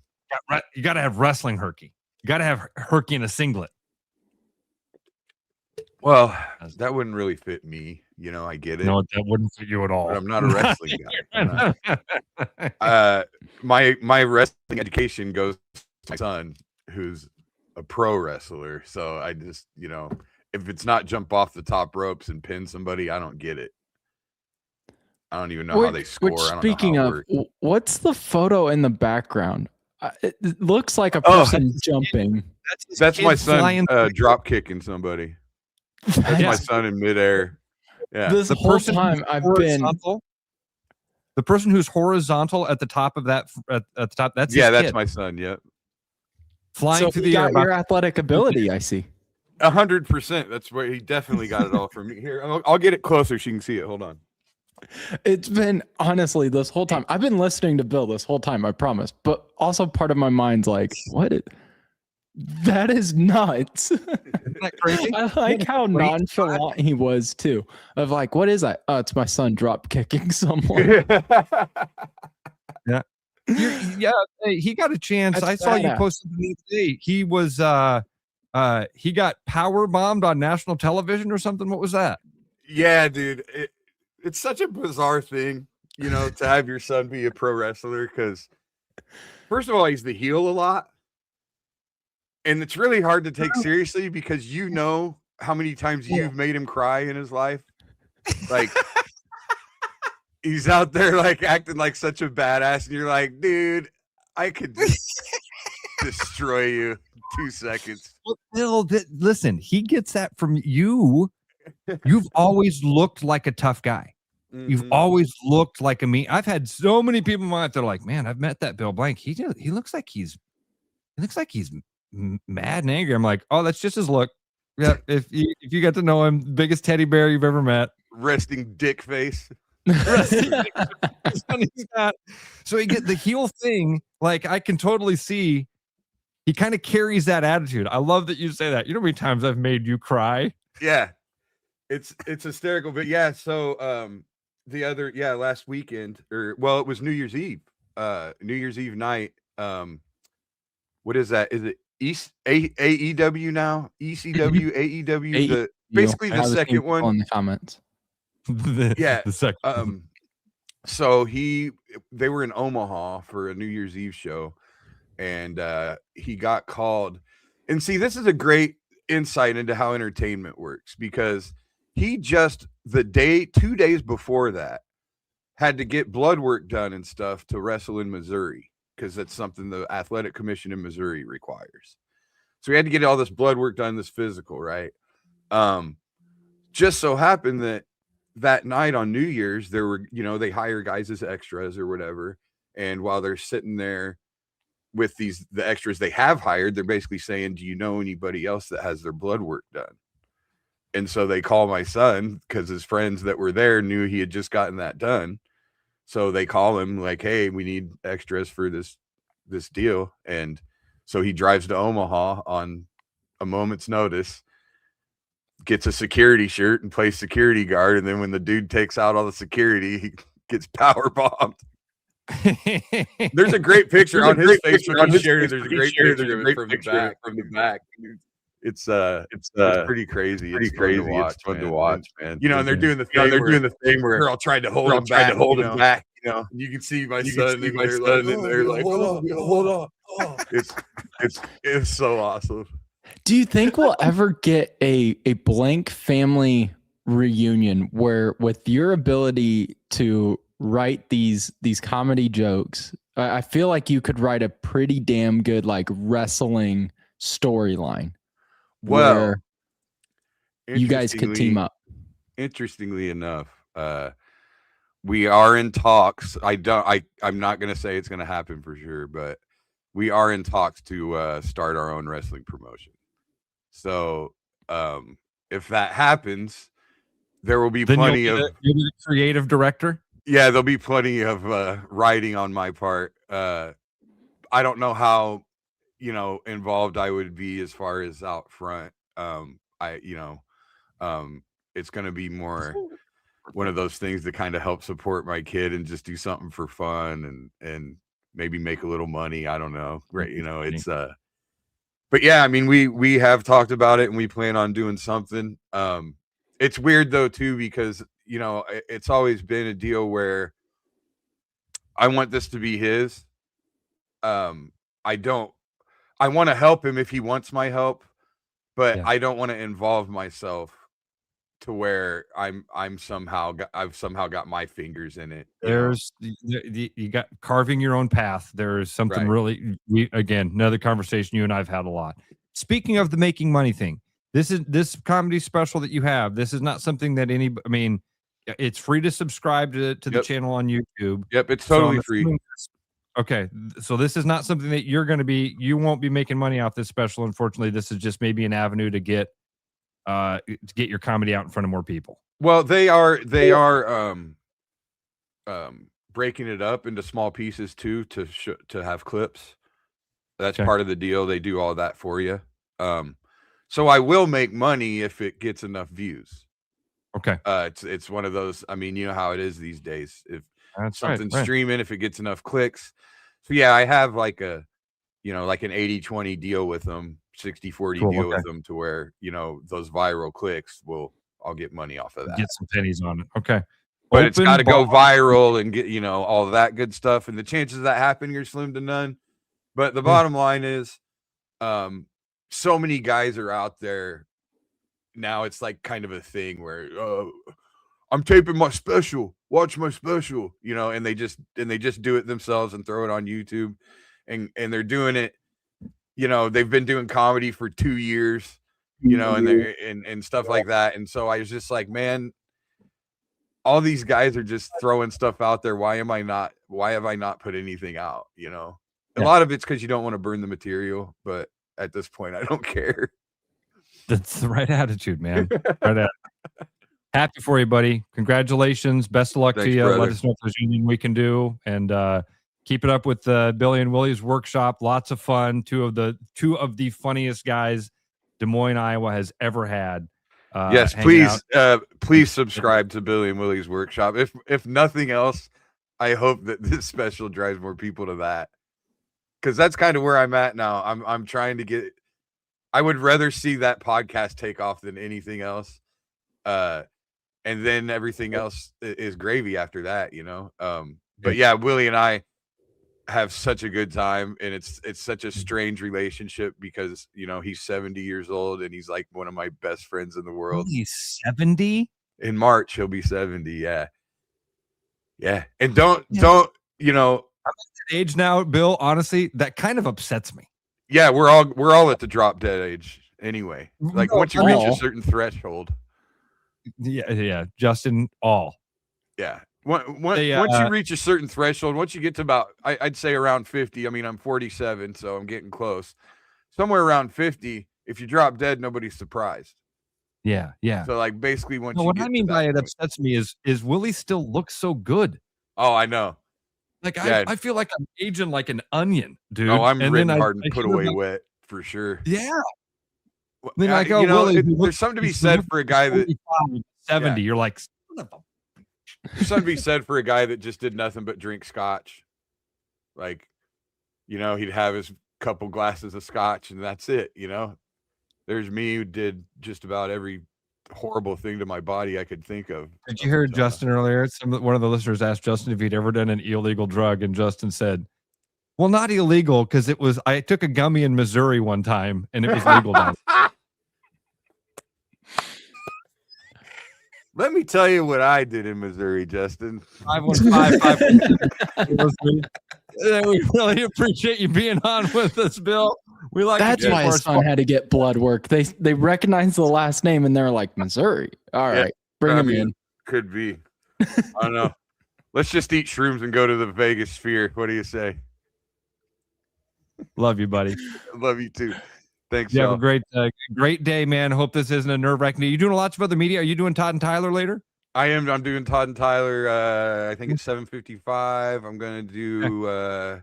D: You got to have wrestling herky. You got to have herky in a singlet.
T: Well, that wouldn't really fit me. You know, I get it.
D: No, that wouldn't fit you at all.
T: But I'm not a wrestling guy. My wrestling education goes to my son, who's a pro wrestler. So I just, you know, if it's not jump off the top ropes and pin somebody, I don't get it. I don't even know how they score.
E: Speaking of, what's the photo in the background? It looks like a person jumping.
T: That's my son drop kicking somebody. That's my son in midair. Yeah.
E: This whole time I've been
D: the person who's horizontal at the top of that at the top. That's
T: that's my son. Yep.
D: Flying through the air.
E: Your athletic ability, I see.
T: 100%. That's where he definitely got it all from me. Here, I'll get it closer so you can see it. Hold on.
E: It's been honestly this whole time. I've been listening to Bill this whole time, I promise. But also part of my mind's like, that is nuts. Isn't
D: that crazy?
E: I like how nonchalant he was too. Of like, what is that? Oh, it's my son drop kicking someone.
D: Yeah. He got a chance. I saw you posted the other day. He was he got power bombed on national television or something. What was that?
T: Yeah, dude. It's such a bizarre thing, you know, to have your son be a pro wrestler, because first of all, he's the heel a lot. And it's really hard to take seriously because you know how many times you've made him cry in his life. Like he's out there like acting like such a badass, and you're like, dude, I could just destroy you in 2 seconds.
D: Well, Bill, listen, he gets that from you. You've always looked like a tough guy. You've always looked like a mean. I've had so many people in my life that are like, man, I've met that Bill Blank. He looks like he's mad and angry. I'm like, oh, that's just his look. Yeah, if you get to know him, biggest teddy bear you've ever met,
T: resting dick face.
D: So he get the heel thing. Like I can totally see. He kind of carries that attitude. I love that you say that. You know how many times I've made you cry?
T: Yeah, it's hysterical. But yeah, so last weekend, it was New Year's Eve. New Year's Eve night. What is that? Is it AEW now? ECW, AEW? Basically the second one.
E: On the comments.
T: The
D: second.
T: So they were in Omaha for a New Year's Eve show, and he got called. And see, this is a great insight into how entertainment works, because he just 2 days before that had to get blood work done and stuff to wrestle in Missouri, because that's something the athletic commission in Missouri requires. So he had to get all this blood work done, this physical, right? Just so happened that night on New Year's, there were, they hire guys as extras or whatever. And while they're sitting there with the extras they have hired, they're basically saying, do you know anybody else that has their blood work done? And so they call my son because his friends that were there knew he had just gotten that done. So they call him like, hey, we need extras for this deal. And so he drives to Omaha on a moment's notice, gets a security shirt and plays security guard. And then when the dude takes out all the security, he gets power bombed. There's a great picture on his face when he shared it. There's a great picture of it from the back. It's pretty crazy. It's crazy. It's fun to watch, man. You know, and they're doing the thing where they're all trying to hold him back. You know, you can see my son and they're like, hold on. It's so awesome.
E: Do you think we'll ever get a blank family reunion where, with your ability to write these comedy jokes, I feel like you could write a pretty damn good like wrestling storyline?
T: Well,
E: you guys could team up.
T: Interestingly enough, we are in talks. I'm not going to say it's going to happen for sure, but we are in talks to start our own wrestling promotion. So if that happens, there will be plenty of
D: the creative director.
T: Yeah, there'll be plenty of writing on my part. I don't know how involved I would be as far as out front. It's going to be more one of those things to kind of help support my kid and just do something for fun and maybe make a little money. I don't know. Right. It's but yeah, I mean, we have talked about it and we plan on doing something. It's weird though, too, because, it's always been a deal where I want this to be his. I want to help him if he wants my help, but I don't want to involve myself to where I've somehow got my fingers in it.
D: You got carving your own path. There's something really, again, another conversation you and I've had a lot. Speaking of the making money thing, this comedy special that you have, this is not something that it's free to subscribe to the channel on YouTube.
T: Yep. It's totally free.
D: Okay, so this is not something that you won't be making money off this special. Unfortunately, this is just maybe an avenue to get your comedy out in front of more people.
T: Well, they are breaking it up into small pieces too to have clips. That's part of the deal. They do all that for you. So I will make money if it gets enough views.
D: Okay.
T: It's one of those. I mean, you know how it is these days. If
D: That's
T: something's
D: right.
T: streaming, if it gets enough clicks. So yeah, I have like an 80-20 deal with them, 60-40 deal with them, to where, those viral clicks I'll get money off of that.
D: Get some pennies on it. Okay.
T: But it's got to go viral and get, all of that good stuff. And the chances of that happening are slim to none. But the bottom line is, so many guys are out there now. It's like kind of a thing where, I'm taping my special, watch my special, and they just do it themselves and throw it on YouTube, and they're doing it, they've been doing comedy for 2 years, and stuff like that. And so I was just like, man, all these guys are just throwing stuff out there. Why have I not put anything out? A lot of it's because you don't want to burn the material, but at this point, I don't care.
D: That's the right attitude, man. Happy for you, buddy. Congratulations. Best of luck to you.
T: Brother.
D: Let us know if there's anything we can do. And keep it up with the Billy and Willie's workshop. Lots of fun. Two of the funniest guys Des Moines, Iowa has ever had.
T: Yes, please subscribe to Billy and Willie's workshop. If nothing else, I hope that this special drives more people to that. Because that's kind of where I'm at now. I'm trying to get. I would rather see that podcast take off than anything else. And then everything else is gravy after that, But yeah, Willie and I have such a good time, and it's such a strange relationship because he's 70 years old and he's like one of my best friends in the world.
D: He's 70?
T: In March he'll be 70. Yeah. And don't
D: I'm at that age now, Bill. Honestly, that kind of upsets me.
T: Yeah, we're all at the drop dead age anyway. Like once you reach a certain threshold.
D: Yeah, Justin, all.
T: Yeah. Once you reach a certain threshold, once you get to about, I'd say around 50. I mean, I'm 47, so I'm getting close. Somewhere around 50, if you drop dead, nobody's surprised.
D: Yeah, yeah.
T: So like basically once
D: No,
T: you
D: what
T: get
D: I
T: to
D: mean
T: that
D: by it
T: point-
D: upsets me is Willie still looks so good.
T: Oh, I know.
D: Like
T: Yeah.
D: I feel like I'm aging like an onion, dude.
T: Oh, I'm
D: and
T: written
D: then
T: hard and
D: I
T: put
D: hear
T: away
D: about-
T: wet for sure.
D: Yeah.
T: Well,
D: Then like, oh,
T: you know,
D: Willie, he
T: there's
D: looks-
T: something to be
D: he's
T: said
D: looking
T: for a guy that
D: 45, 70. You're like, son of a
T: there's something to be said for a guy that just did nothing but drink scotch. Like, you know, he'd have his couple glasses of scotch and that's it, you know. There's me who did just about every horrible thing to my body I could think of.
D: Did you hear Justin earlier? One of the listeners asked Justin if he'd ever done an illegal drug, and Justin said, well, not illegal, because I took a gummy in Missouri one time and it was legal down.
T: Let me tell you what I did in Missouri, Justin.
D: 515. We really appreciate you being on with us, Bill. We like
E: That's why his son had to get blood work. They recognized the last name and they're like, Missouri. All right, bring him in.
T: Could be. I don't know. Let's just eat shrooms and go to the Vegas Sphere. What do you say?
D: Love you, buddy.
T: Love you too. Thanks.
D: You have
T: y'all.
D: a great day, man. Hope this isn't a nerve-wracking day. You doing lots of other media? Are you doing Todd and Tyler later?
T: I am. I'm doing Todd and Tyler. I think it's 7:55. I'm gonna do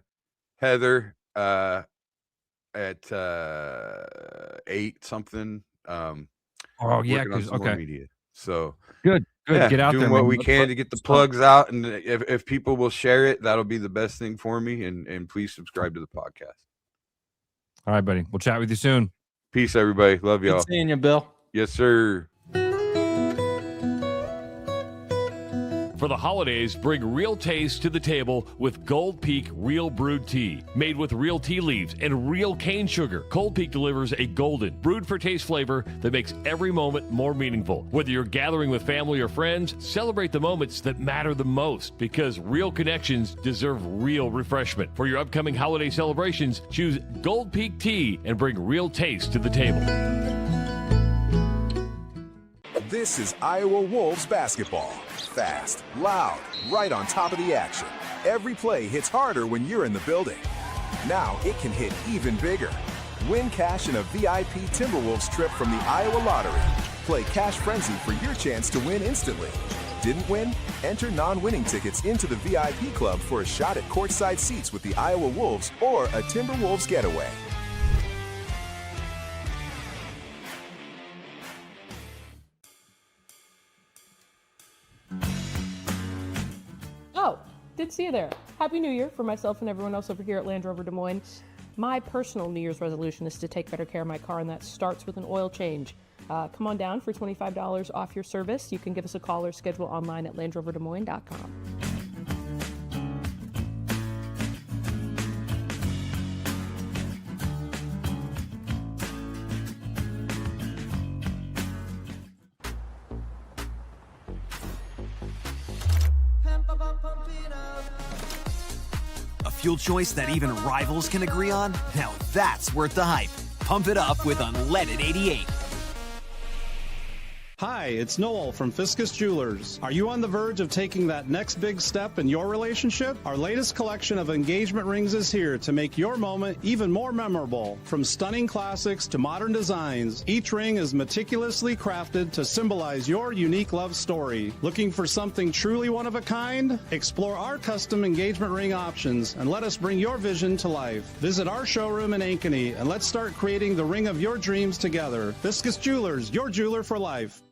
T: Heather at 8 something.
D: Oh yeah,
T: working on some more media. So
D: good.
T: Yeah,
D: Get out
T: doing
D: there,
T: what
D: man.
T: we
D: Let's
T: can
D: let-
T: to get the
D: let's
T: plugs out, and if people will share it, that'll be the best thing for me. And please subscribe to the podcast.
D: All right, buddy. We'll chat with you soon.
T: Peace, everybody. Love y'all.
E: Good seeing you, Bill.
T: Yes, sir.
S: For the holidays, bring real taste to the table with Gold Peak Real Brewed Tea. Made with real tea leaves and real cane sugar, Gold Peak delivers a golden, brewed for taste flavor that makes every moment more meaningful. Whether you're gathering with family or friends, celebrate the moments that matter the most, because real connections deserve real refreshment. For your upcoming holiday celebrations, choose Gold Peak Tea and bring real taste to the table.
F: This is Iowa Wolves basketball. Fast, loud, right on top of the action. Every play hits harder when you're in the building. Now it can hit even bigger. Win cash in a VIP Timberwolves trip from the Iowa Lottery. Play Cash Frenzy for your chance to win instantly. Didn't win? Enter non-winning tickets into the VIP club for a shot at courtside seats with the Iowa Wolves or a Timberwolves getaway.
L: Oh, did see you there. Happy New Year for myself and everyone else over here at Land Rover Des Moines. My personal New Year's resolution is to take better care of my car, and that starts with an oil change. Come on down for $25 off your service. You can give us a call or schedule online at LandRoverDesMoines.com.
R: A fuel choice that even rivals can agree on? Now that's worth the hype. Pump it up with Unleaded 88.
M: Hi, it's Noel from Fiscus Jewelers. Are you on the verge of taking that next big step in your relationship? Our latest collection of engagement rings is here to make your moment even more memorable. From stunning classics to modern designs, each ring is meticulously crafted to symbolize your unique love story. Looking for something truly one of a kind? Explore our custom engagement ring options and let us bring your vision to life. Visit our showroom in Ankeny and let's start creating the ring of your dreams together. Fiscus Jewelers, your jeweler for life.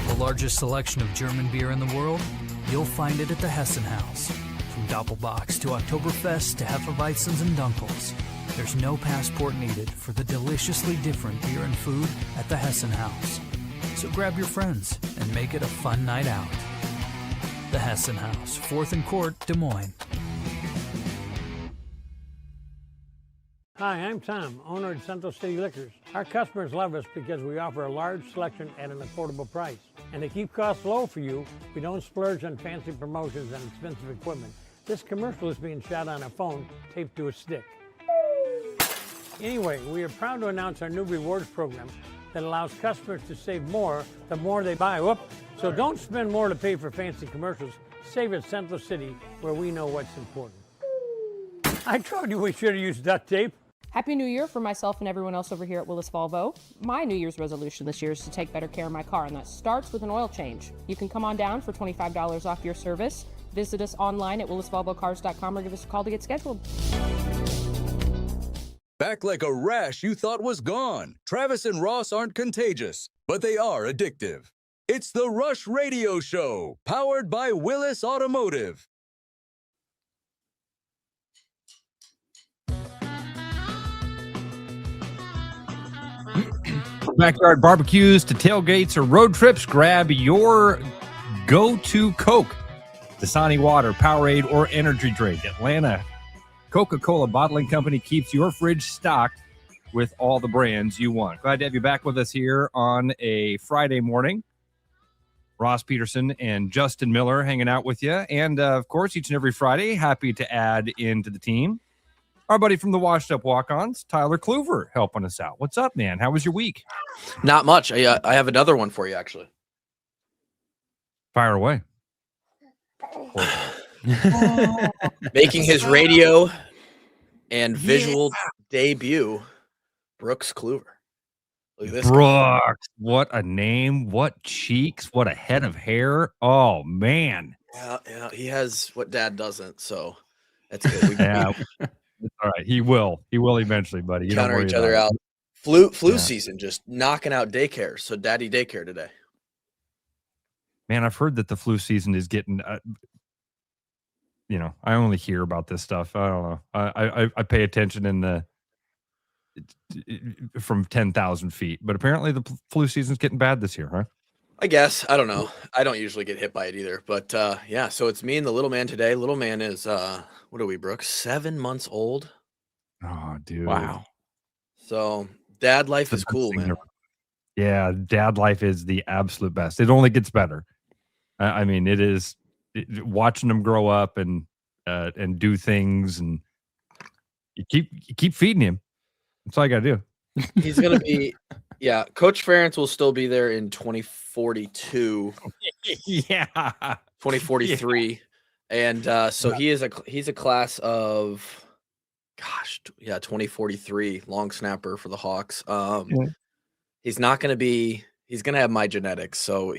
B: The largest selection of German beer in the world? You'll find it at the Hessen House. From Doppelbocks to Oktoberfest to Hefeweizens and Dunkels, there's no passport needed for the deliciously different beer and food at the Hessen House. So grab your friends and make it a fun night out. The Hessen House, 4th and Court, Des Moines.
U: Hi, I'm Tom, owner of Central City Liquors. Our customers love us because we offer a large selection at an affordable price. And to keep costs low for you, we don't splurge on fancy promotions and expensive equipment. This commercial is being shot on a phone taped to a stick. Anyway, we are proud to announce our new rewards program that allows customers to save more the more they buy. So don't spend more to pay for fancy commercials. Save at Central City, where we know what's important. I told you we should have used duct tape.
L: Happy New Year from myself and everyone else over here at Willis Volvo. My New Year's resolution this year is to take better care of my car, and that starts with an oil change. You can come on down for $25 off your service. Visit us online at willisvolvocars.com or give us a call to get scheduled.
C: Back like a rash you thought was gone. Travis and Ross aren't contagious, but they are addictive. It's the Rush Radio Show, powered by Willis Automotive.
D: Backyard barbecues to tailgates or road trips, grab your go-to Coke, Dasani water, Powerade, or energy drink. Atlanta Coca-Cola Bottling Company keeps your fridge stocked with all the brands you want. Glad to have you back with us here on a Friday morning. Ross Peterson and Justin Miller hanging out with you. And, of course, each and every Friday, happy to add into the team our buddy from the Washed Up Walk-Ons, Tyler Clover, helping us out. What's up, man? How was your week?
A: Not much. I have another one for you, actually.
D: Fire away.
A: Making his radio and visual debut, Brooks Clover. Look at this
D: Brooks,
A: guy.
D: What a name. What cheeks. What a head of hair. Oh, man.
A: Yeah, he has what Dad doesn't, so that's good.
D: All right, he will eventually, buddy. You
A: counter
D: don't worry
A: each other
D: about
A: out.
D: it.
A: Flu season, just knocking out daycare. So Daddy daycare today.
D: Man, I've heard that the flu season is getting. I only hear about this stuff. I don't know. I pay attention from 10,000 feet, but apparently the flu season's getting bad this year, huh?
A: I guess. I don't know. I don't usually get hit by it either. But yeah, so it's me and the little man today. Little man is what are we, Brooks? 7 months old.
D: Oh, dude.
A: Wow. So dad life is cool, man.
D: Yeah, dad life is the absolute best. It only gets better. I mean, it is watching them grow up and do things, and you keep feeding him. That's all I got to do.
A: He's gonna be, yeah. Coach Ferentz will still be there in 2042.
D: Yeah,
A: 2043, and so he's a class of, 2043 long snapper for the Hawks. He's not gonna be. He's gonna have my genetics. So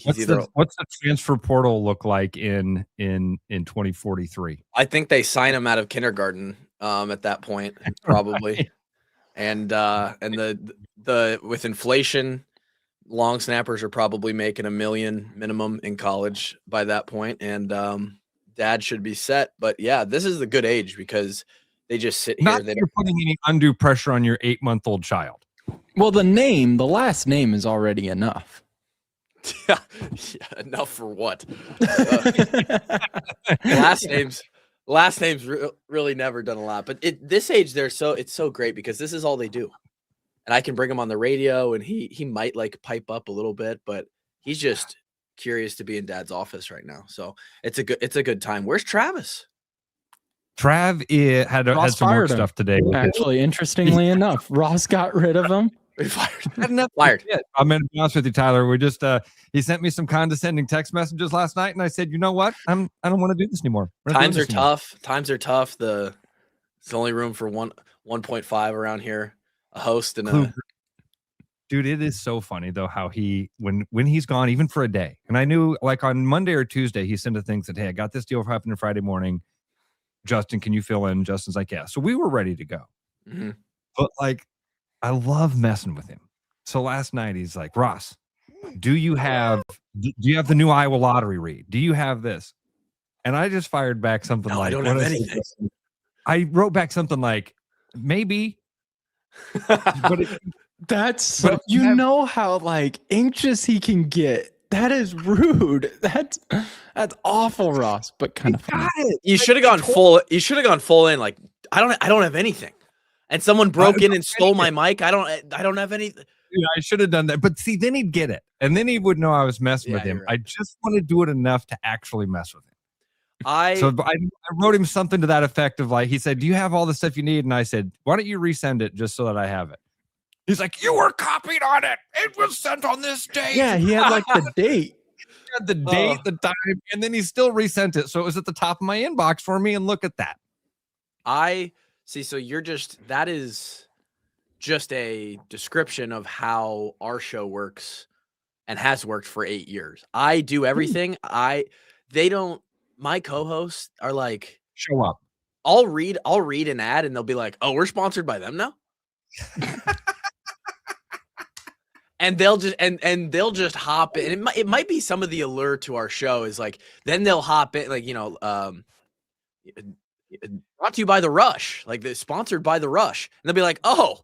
D: what's the transfer portal look like in 2043?
A: I think they sign him out of kindergarten at that point, probably. Right. And the with inflation, long snappers are probably making $1 million minimum in college by that point, and dad should be set. But yeah, this is the good age because they just sit here.
D: Not that you're putting any undue pressure on your 8-month-old child.
E: Well, the last name is already enough.
A: Yeah, enough for what? Last name's really never done a lot, but this age it's so great because this is all they do, and I can bring him on the radio, and he might like pipe up a little bit, but he's just curious to be in Dad's office right now. So it's a good time. Where's Travis?
D: Trav had some work stuff today.
E: Actually, interestingly enough, Ross got rid of him.
A: Fired.
D: I'm going to be honest with you, Tyler. We just he sent me some condescending text messages last night, and I said, you know what? I don't want to do this anymore.
A: Times are tough. There's only room for 1.5 around here. A host and
D: dude, it is so funny though how he when he's gone even for a day. And I knew like on Monday or Tuesday he sent a thing that, hey, I got this deal happening Friday morning. Justin, can you fill in? Justin's like, yeah. So we were ready to go.
A: Mm-hmm.
D: But like, I love messing with him. So last night he's like, Ross, do you have the new Iowa lottery read? Do you have this? And I just fired back something
A: no,
D: like,
A: I don't have anything.
D: I wrote back something like, maybe.
E: But you know how like anxious he can get. That is rude. That's awful, Ross. But kind of funny.
A: You should have gone full. You should have gone full in. Like I don't have anything, and someone broke in and stole my mic. I don't have anything.
D: Yeah, I should have done that. But see, then he'd get it, and then he would know I was messing with him. Right. I just want to do it enough to actually mess with him. So I wrote him something to that effect of like, he said, "Do you have all the stuff you need?" And I said, "Why don't you resend it just so that I have it?" He's like, "You were copied on it. It was sent on this date."
E: Yeah, he had like the date.
D: He had the date, the time, and then he still resent it. So it was at the top of my inbox for me. And look at that.
A: I see. So that is just a description of how our show works and has worked for 8 years. I do everything. My co-hosts are like,
D: show up.
A: I'll read an ad and they'll be like, "Oh, we're sponsored by them now." And they'll just hop in. It might be some of the allure to our show is like, then they'll hop in, like, brought to you by The Rush, like they're sponsored by The Rush. And they'll be like, "Oh,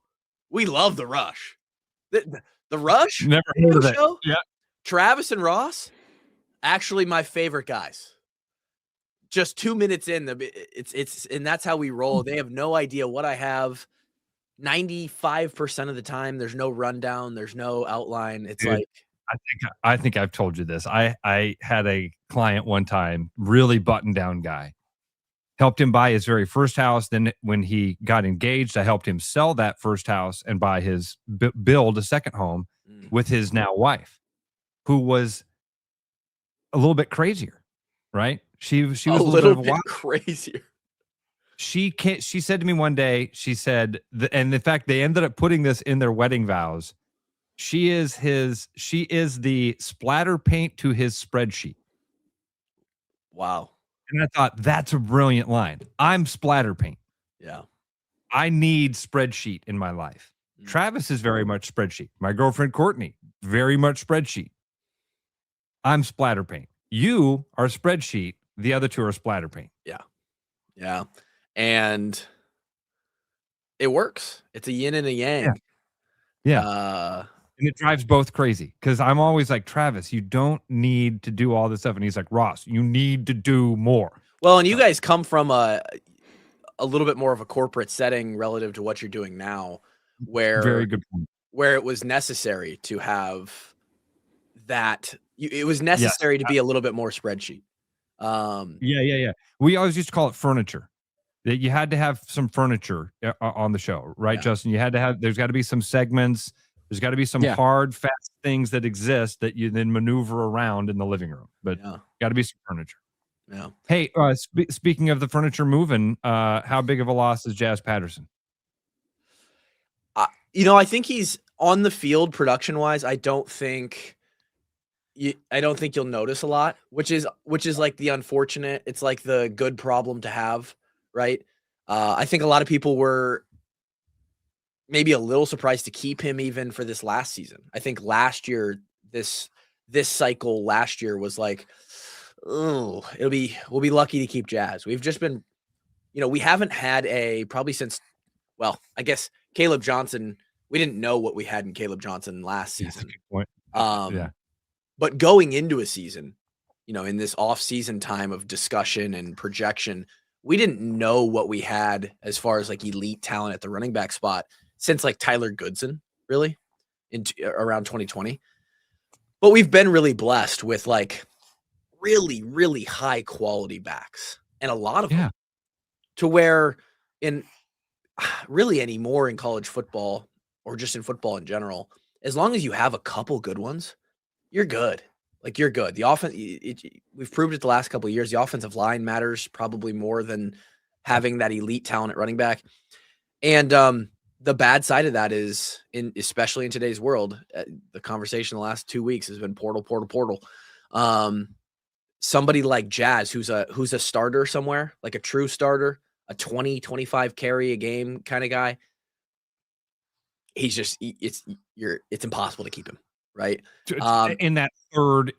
A: we love The Rush." The Rush?
D: Never heard of it.
A: Show?
D: Yeah.
A: Travis and Ross, actually my favorite guys. Just 2 minutes in, it's and that's how we roll. They have no idea what I have. 95% of the time, there's no rundown, there's no outline. It's
D: Dude,
A: like,
D: I think I've told you this. I had a client one time, really buttoned down guy. Helped him buy his very first house. Then when he got engaged, I helped him sell that first house and buy build a second home with his now wife, who was a little bit crazier, right? She was a little bit
A: crazier.
D: She said to me one day, she said, and in fact, they ended up putting this in their wedding vows. She is the splatter paint to his spreadsheet.
A: Wow.
D: And I thought, that's a brilliant line. I'm splatter paint.
A: Yeah.
D: I need spreadsheet in my life. Travis is very much spreadsheet. My girlfriend, Courtney, very much spreadsheet. I'm splatter paint. You are spreadsheet. The other two are splatter paint.
A: Yeah. Yeah. And it works. It's a yin and a yang.
D: Yeah. And it drives both crazy because I'm always like, Travis, you don't need to do all this stuff. And he's like, Ross, you need to do more.
A: Well, and you guys come from a little bit more of a corporate setting relative to what you're doing now, where
D: Very good point.
A: Where it was necessary to have that. It was necessary to be a little bit more spreadsheet.
D: Yeah. We always used to call it furniture. That you had to have some furniture on the show, right, Justin? There's got to be some segments. There's got to be some hard, fast things that exist that you then maneuver around in the living room. But got to be some furniture.
A: Yeah.
D: Hey, speaking of the furniture moving, how big of a loss is Jazz Patterson?
A: I think he's on the field production-wise. I don't think you'll notice a lot, which is like the unfortunate. It's like the good problem to have. Right. I think a lot of people were maybe a little surprised to keep him even for this last season. I think last year, this cycle last year was like, oh, we'll be lucky to keep Jazz. We've just been, we haven't had probably since, well, I guess Caleb Johnson, we didn't know what we had in Caleb Johnson last season.
D: Point.
A: But going into a season, in this off-season time of discussion and projection, we didn't know what we had as far as like elite talent at the running back spot since like Tyler Goodson, really, around 2020. But we've been really blessed with like really, really high quality backs and a lot of them, to where in really anymore in college football or just in football in general, as long as you have a couple good ones, you're good. Like, you're good. The offense, we've proved it the last couple of years. The offensive line matters probably more than having that elite talent at running back. And the bad side of that is, especially in today's world, the conversation the last 2 weeks has been portal. Somebody like Jazz, who's a starter somewhere, like a true starter, a 20, 25 carry a game kind of guy. He's just, it's impossible to keep him. Right.
D: In that third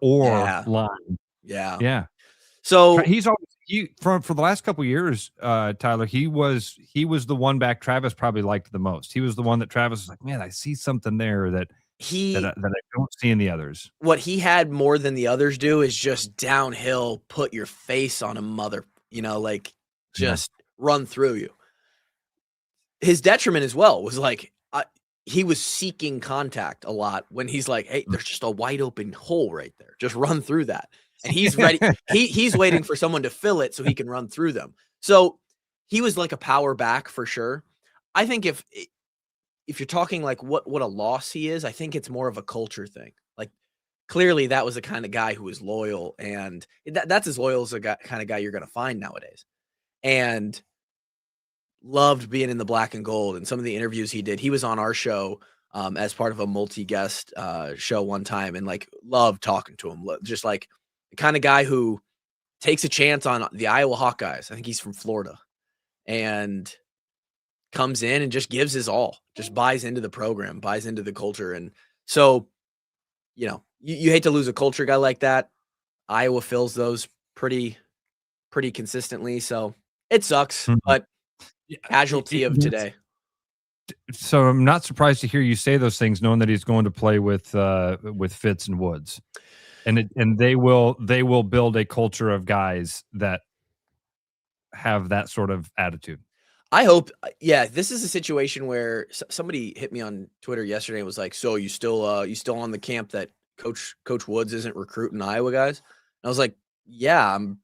D: line.
A: Yeah.
D: So he's always for the last couple of years, Tyler, he was the one back Travis probably liked the most. He was the one that Travis was like, man, I see something there that I don't see in the others.
A: What he had more than the others do is just downhill, put your face on a mother, just run through you. His detriment as well was like, he was seeking contact a lot when he's like, hey, there's just a wide open hole right there. Just run through that. And he's ready. He's waiting for someone to fill it so he can run through them. So he was like a power back for sure. I think if you're talking like what a loss he is, I think it's more of a culture thing. Like, clearly that was the kind of guy who was loyal, and that's as loyal as kind of guy you're going to find nowadays. and loved being in the black and gold. And some of the interviews he did, he was on our show as part of a multi-guest show one time, and like loved talking to him. Just like the kind of guy who takes a chance on the Iowa Hawkeyes. I think he's from Florida, and comes in and just gives his all, just buys into the program, buys into the culture. And so, you know, you hate to lose a culture guy like that. Iowa fills those pretty consistently. So it sucks, but casualty of today.
D: So I'm not surprised to hear you say those things, knowing that he's going to play with Fitz and Woods, and they will build a culture of guys that have that sort of attitude.
A: I hope, yeah, this is a situation where somebody hit me on Twitter yesterday and was like, so you still on the camp that Coach Woods isn't recruiting Iowa guys? And I was like, yeah, I'm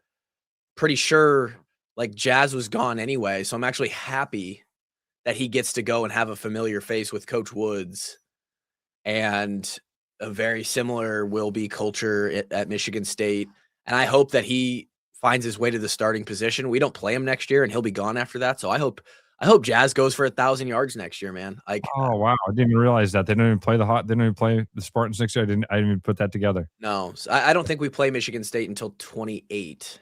A: pretty sure like Jazz was gone anyway. So I'm actually happy that he gets to go and have a familiar face with Coach Woods, and a very similar will be culture at Michigan State. And I hope that he finds his way to the starting position. We don't play him next year, and he'll be gone after that. So I hope Jazz goes for 1,000 yards next year, man. Like,
D: oh wow, I didn't even realize that they don't even play they don't even play the Spartans next year. I didn't even put that together.
A: No, so I don't think we play Michigan State until 28.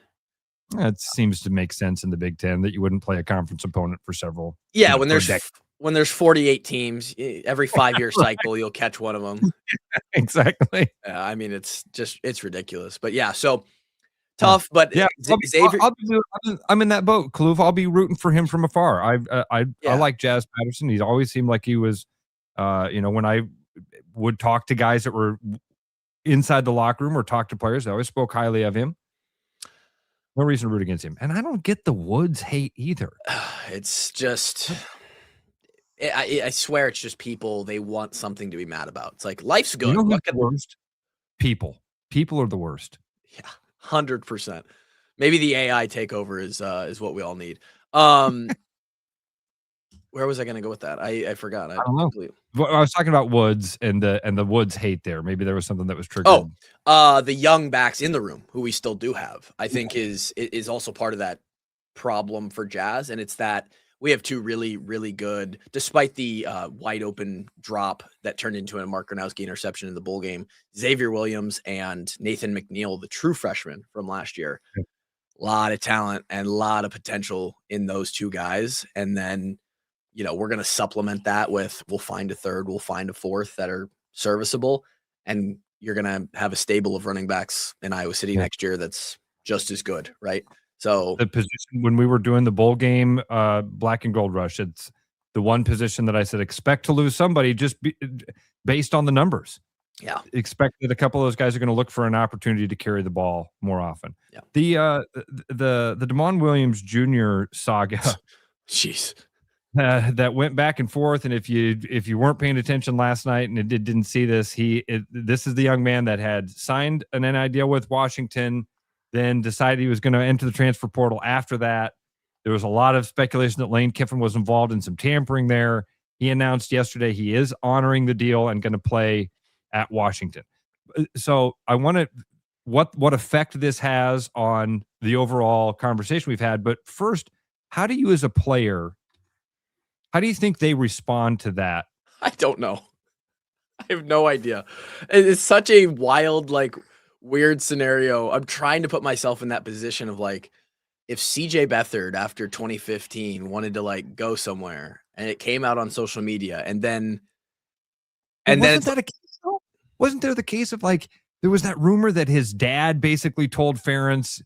D: It seems to make sense in the Big Ten that you wouldn't play a conference opponent for several.
A: Yeah, when there's 48 teams, every 5-year cycle, you'll catch one of them.
D: Exactly.
A: Yeah, I mean, it's ridiculous. But yeah, so tough. But
D: yeah,
A: Xavier,
D: I'm in that boat, Clover. I'll be rooting for him from afar. I like Jazz Patterson. He's always seemed like he was, when I would talk to guys that were inside the locker room or talk to players, I always spoke highly of him. No reason to root against him. And I don't get the Woods hate either.
A: It's just, I swear it's just people. They want something to be mad about. It's like, life's good.
D: You know who's the worst? People are the worst.
A: Yeah, 100%. Maybe the AI takeover is what we all need. Where was I going to go with that? I forgot. I
D: don't know. I was talking about Woods and the Woods hate there. Maybe there was something that was triggered.
A: The young backs in the room, who we still do have, I think is also part of that problem for Jazz. And it's that we have two really, really good, despite the wide open drop that turned into a Mark Gronowski interception in the bowl game, Xavier Williams and Nathan McNeil, the true freshman from last year. A lot of talent and a lot of potential in those two guys. And then, we're going to supplement that with, we'll find a third, we'll find a fourth that are serviceable. And you're going to have a stable of running backs in Iowa City next year that's just as good, right? So
D: the position when we were doing the bowl game, black and gold rush, it's the one position that I said, expect to lose somebody just based on the numbers.
A: Yeah.
D: Expect that a couple of those guys are going to look for an opportunity to carry the ball more often.
A: Yeah.
D: The DeMond Williams Jr. saga.
A: Jeez.
D: That went back and forth, and if you weren't paying attention last night and didn't see this, this is the young man that had signed an NIL deal with Washington, then decided he was going to enter the transfer portal. After that, there was a lot of speculation that Lane Kiffin was involved in some tampering there. He announced yesterday he is honoring the deal and going to play at Washington. So I want to what effect this has on the overall conversation we've had. But first, how do you as a player? How do you think they respond to that?
A: I don't know. I have no idea. It's such a wild, weird scenario. I'm trying to put myself in that position of if CJ Beathard after 2015 wanted to go somewhere and it came out on social media and then
D: wasn't that a case though? Wasn't there the case of there was that rumor that his dad basically told Ferentz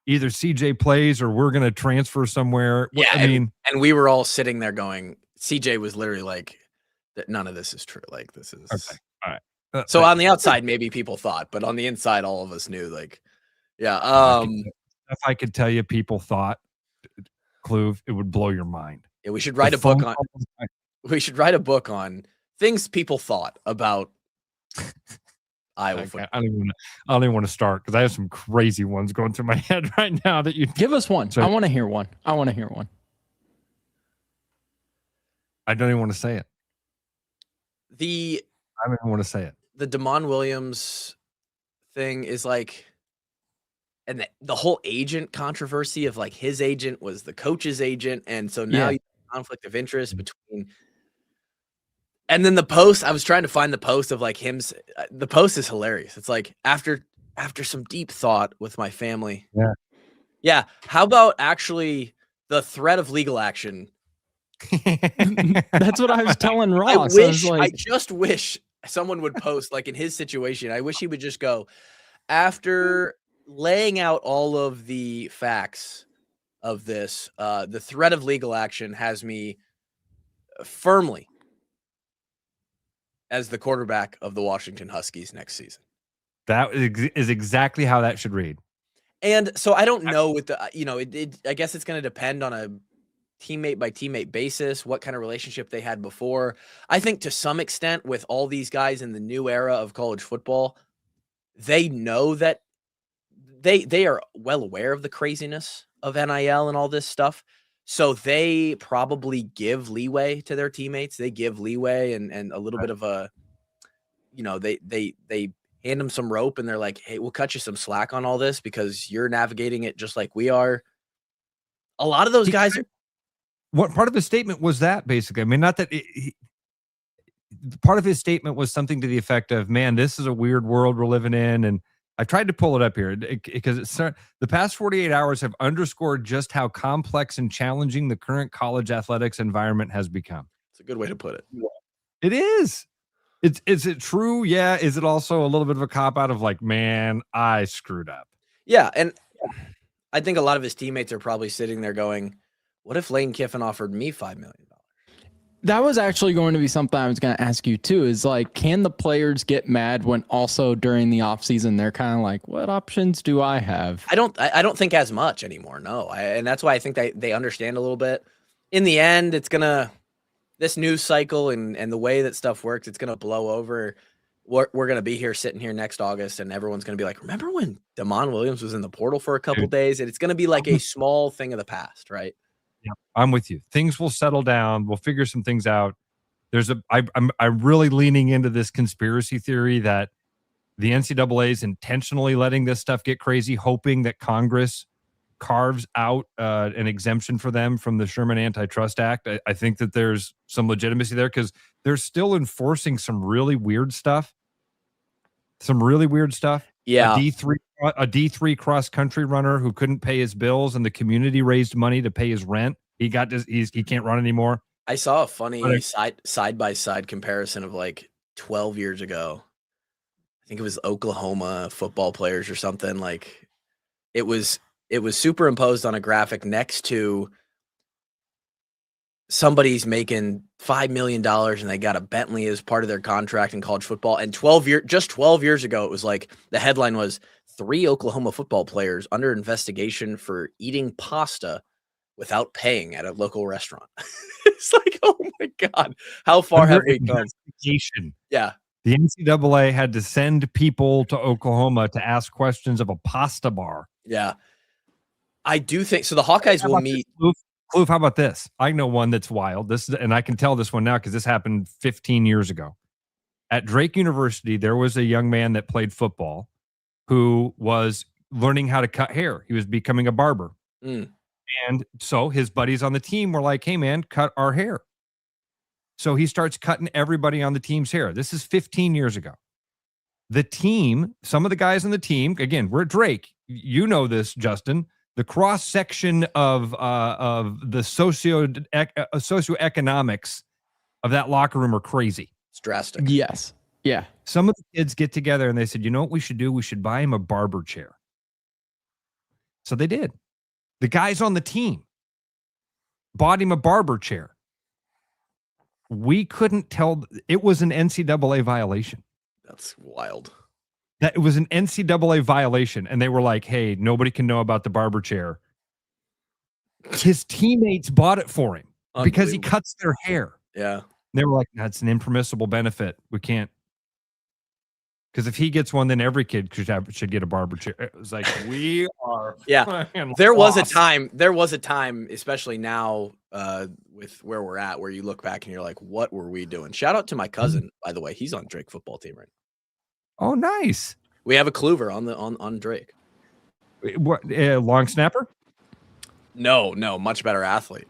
D: either CJ plays or we're going to transfer somewhere.
A: Yeah.
D: And
A: we were all sitting there going, CJ was literally that none of this is true. This is
D: okay. All right.
A: So on the outside, maybe people thought, but on the inside, all of us knew yeah.
D: If I could tell you people thought, Clove, it would blow your mind.
A: Yeah. We should write a book on things people thought about Iowa football.
D: I don't even want to start because I have some crazy ones going through my head right now that you
E: give us one.
D: So,
E: I want to hear one.
D: I don't even want to say it.
A: I
D: don't even want to say it.
A: The DeMond Williams thing is and the whole agent controversy of like his agent was the coach's agent. And so now you have conflict of interest between. And then the post, I was trying to find the post of like him. The post is hilarious. It's like after some deep thought with my family.
D: Yeah.
A: Yeah. How about actually the threat of legal action?
E: That's what I was telling Ross.
A: I just wish someone would post like in his situation. I wish he would just go, after laying out all of the facts of this, the threat of legal action has me firmly as the quarterback of the Washington Huskies next season.
D: That is exactly how that should read.
A: And so I don't know with the, I guess it's going to depend on a teammate by teammate basis, what kind of relationship they had before. I think to some extent with all these guys in the new era of college football, they know that they are well aware of the craziness of NIL and all this stuff. So they probably give leeway to their teammates. They give leeway and a little bit of a, they hand them some rope and they're like, hey, we'll cut you some slack on all this because you're navigating it just like we are. A lot of those guys.
D: What part of his statement was that basically? I mean, not that part of his statement was something to the effect of, man, this is a weird world we're living in. And I tried to pull it up here because the past 48 hours have underscored just how complex and challenging the current college athletics environment has become.
A: It's a good way to put it.
D: It is. Is it true? Yeah. Is it also a little bit of a cop out of like, man, I screwed up?
A: Yeah. And I think a lot of his teammates are probably sitting there going, what if Lane Kiffin offered me $5 million?
E: That was actually going to be something I was going to ask you too, is like, can the players get mad when also during the offseason they're kind of like, what options do I have?
A: I don't think as much anymore. No. And that's why I think they understand a little bit. In the end, it's going to, this news cycle and the way that stuff works, it's going to blow over. We're going to be here sitting here next August and everyone's going to be like, remember when Damon Williams was in the portal for a couple days? And it's going to be like a small thing of the past, right?
D: Yeah, I'm with you. Things will settle down. We'll figure some things out. I'm really leaning into this conspiracy theory that the NCAA is intentionally letting this stuff get crazy, hoping that Congress carves out an exemption for them from the Sherman Antitrust Act. I think that there's some legitimacy there because they're still enforcing some really weird stuff. Yeah. A D3 cross country runner who couldn't pay his bills and the community raised money to pay his rent. He can't run anymore.
A: I saw a funny side by side comparison of like 12 years ago. I think it was Oklahoma football players or something. Like it was superimposed on a graphic next to somebody's making $5 million and they got a Bentley as part of their contract in college football. And 12 years ago, it was like the headline was 3 Oklahoma football players under investigation for eating pasta without paying at a local restaurant. It's like, oh my God, how far have we gone? Yeah.
D: The NCAA had to send people to Oklahoma to ask questions of a pasta bar.
A: Yeah. I do think so. The Hawkeyes will meet.
D: Kloof, how about this? I know one that's wild. And I can tell this one now because this happened 15 years ago. At Drake University, there was a young man that played football who was learning how to cut hair. He was becoming a barber. And so his buddies on the team were like, hey, man, cut our hair. So he starts cutting everybody on the team's hair. This is 15 years ago. The team, some of the guys on the team, again, we're at Drake. You know this, Justin. The cross section of the socioeconomics of that locker room are crazy.
A: It's drastic.
E: Yes. Yeah.
D: Some of the kids get together and they said, you know what we should do? We should buy him a barber chair. So they did. The guys on the team bought him a barber chair. We couldn't tell. It was an NCAA violation.
A: That's wild.
D: That it was an NCAA violation. And they were like, hey, nobody can know about the barber chair. His teammates bought it for him because he cuts their hair.
A: Yeah.
D: And they were like, that's an impermissible benefit. We can't. Because if he gets one, then every kid should get a barber chair. It was like, we are.
A: Yeah. There was a time, especially now with where we're at, where you look back and you're like, what were we doing? Shout out to my cousin, by the way. He's on Drake football team right now.
D: Oh, nice.
A: We have a Clover on Drake.
D: What long snapper?
A: No, much better athlete.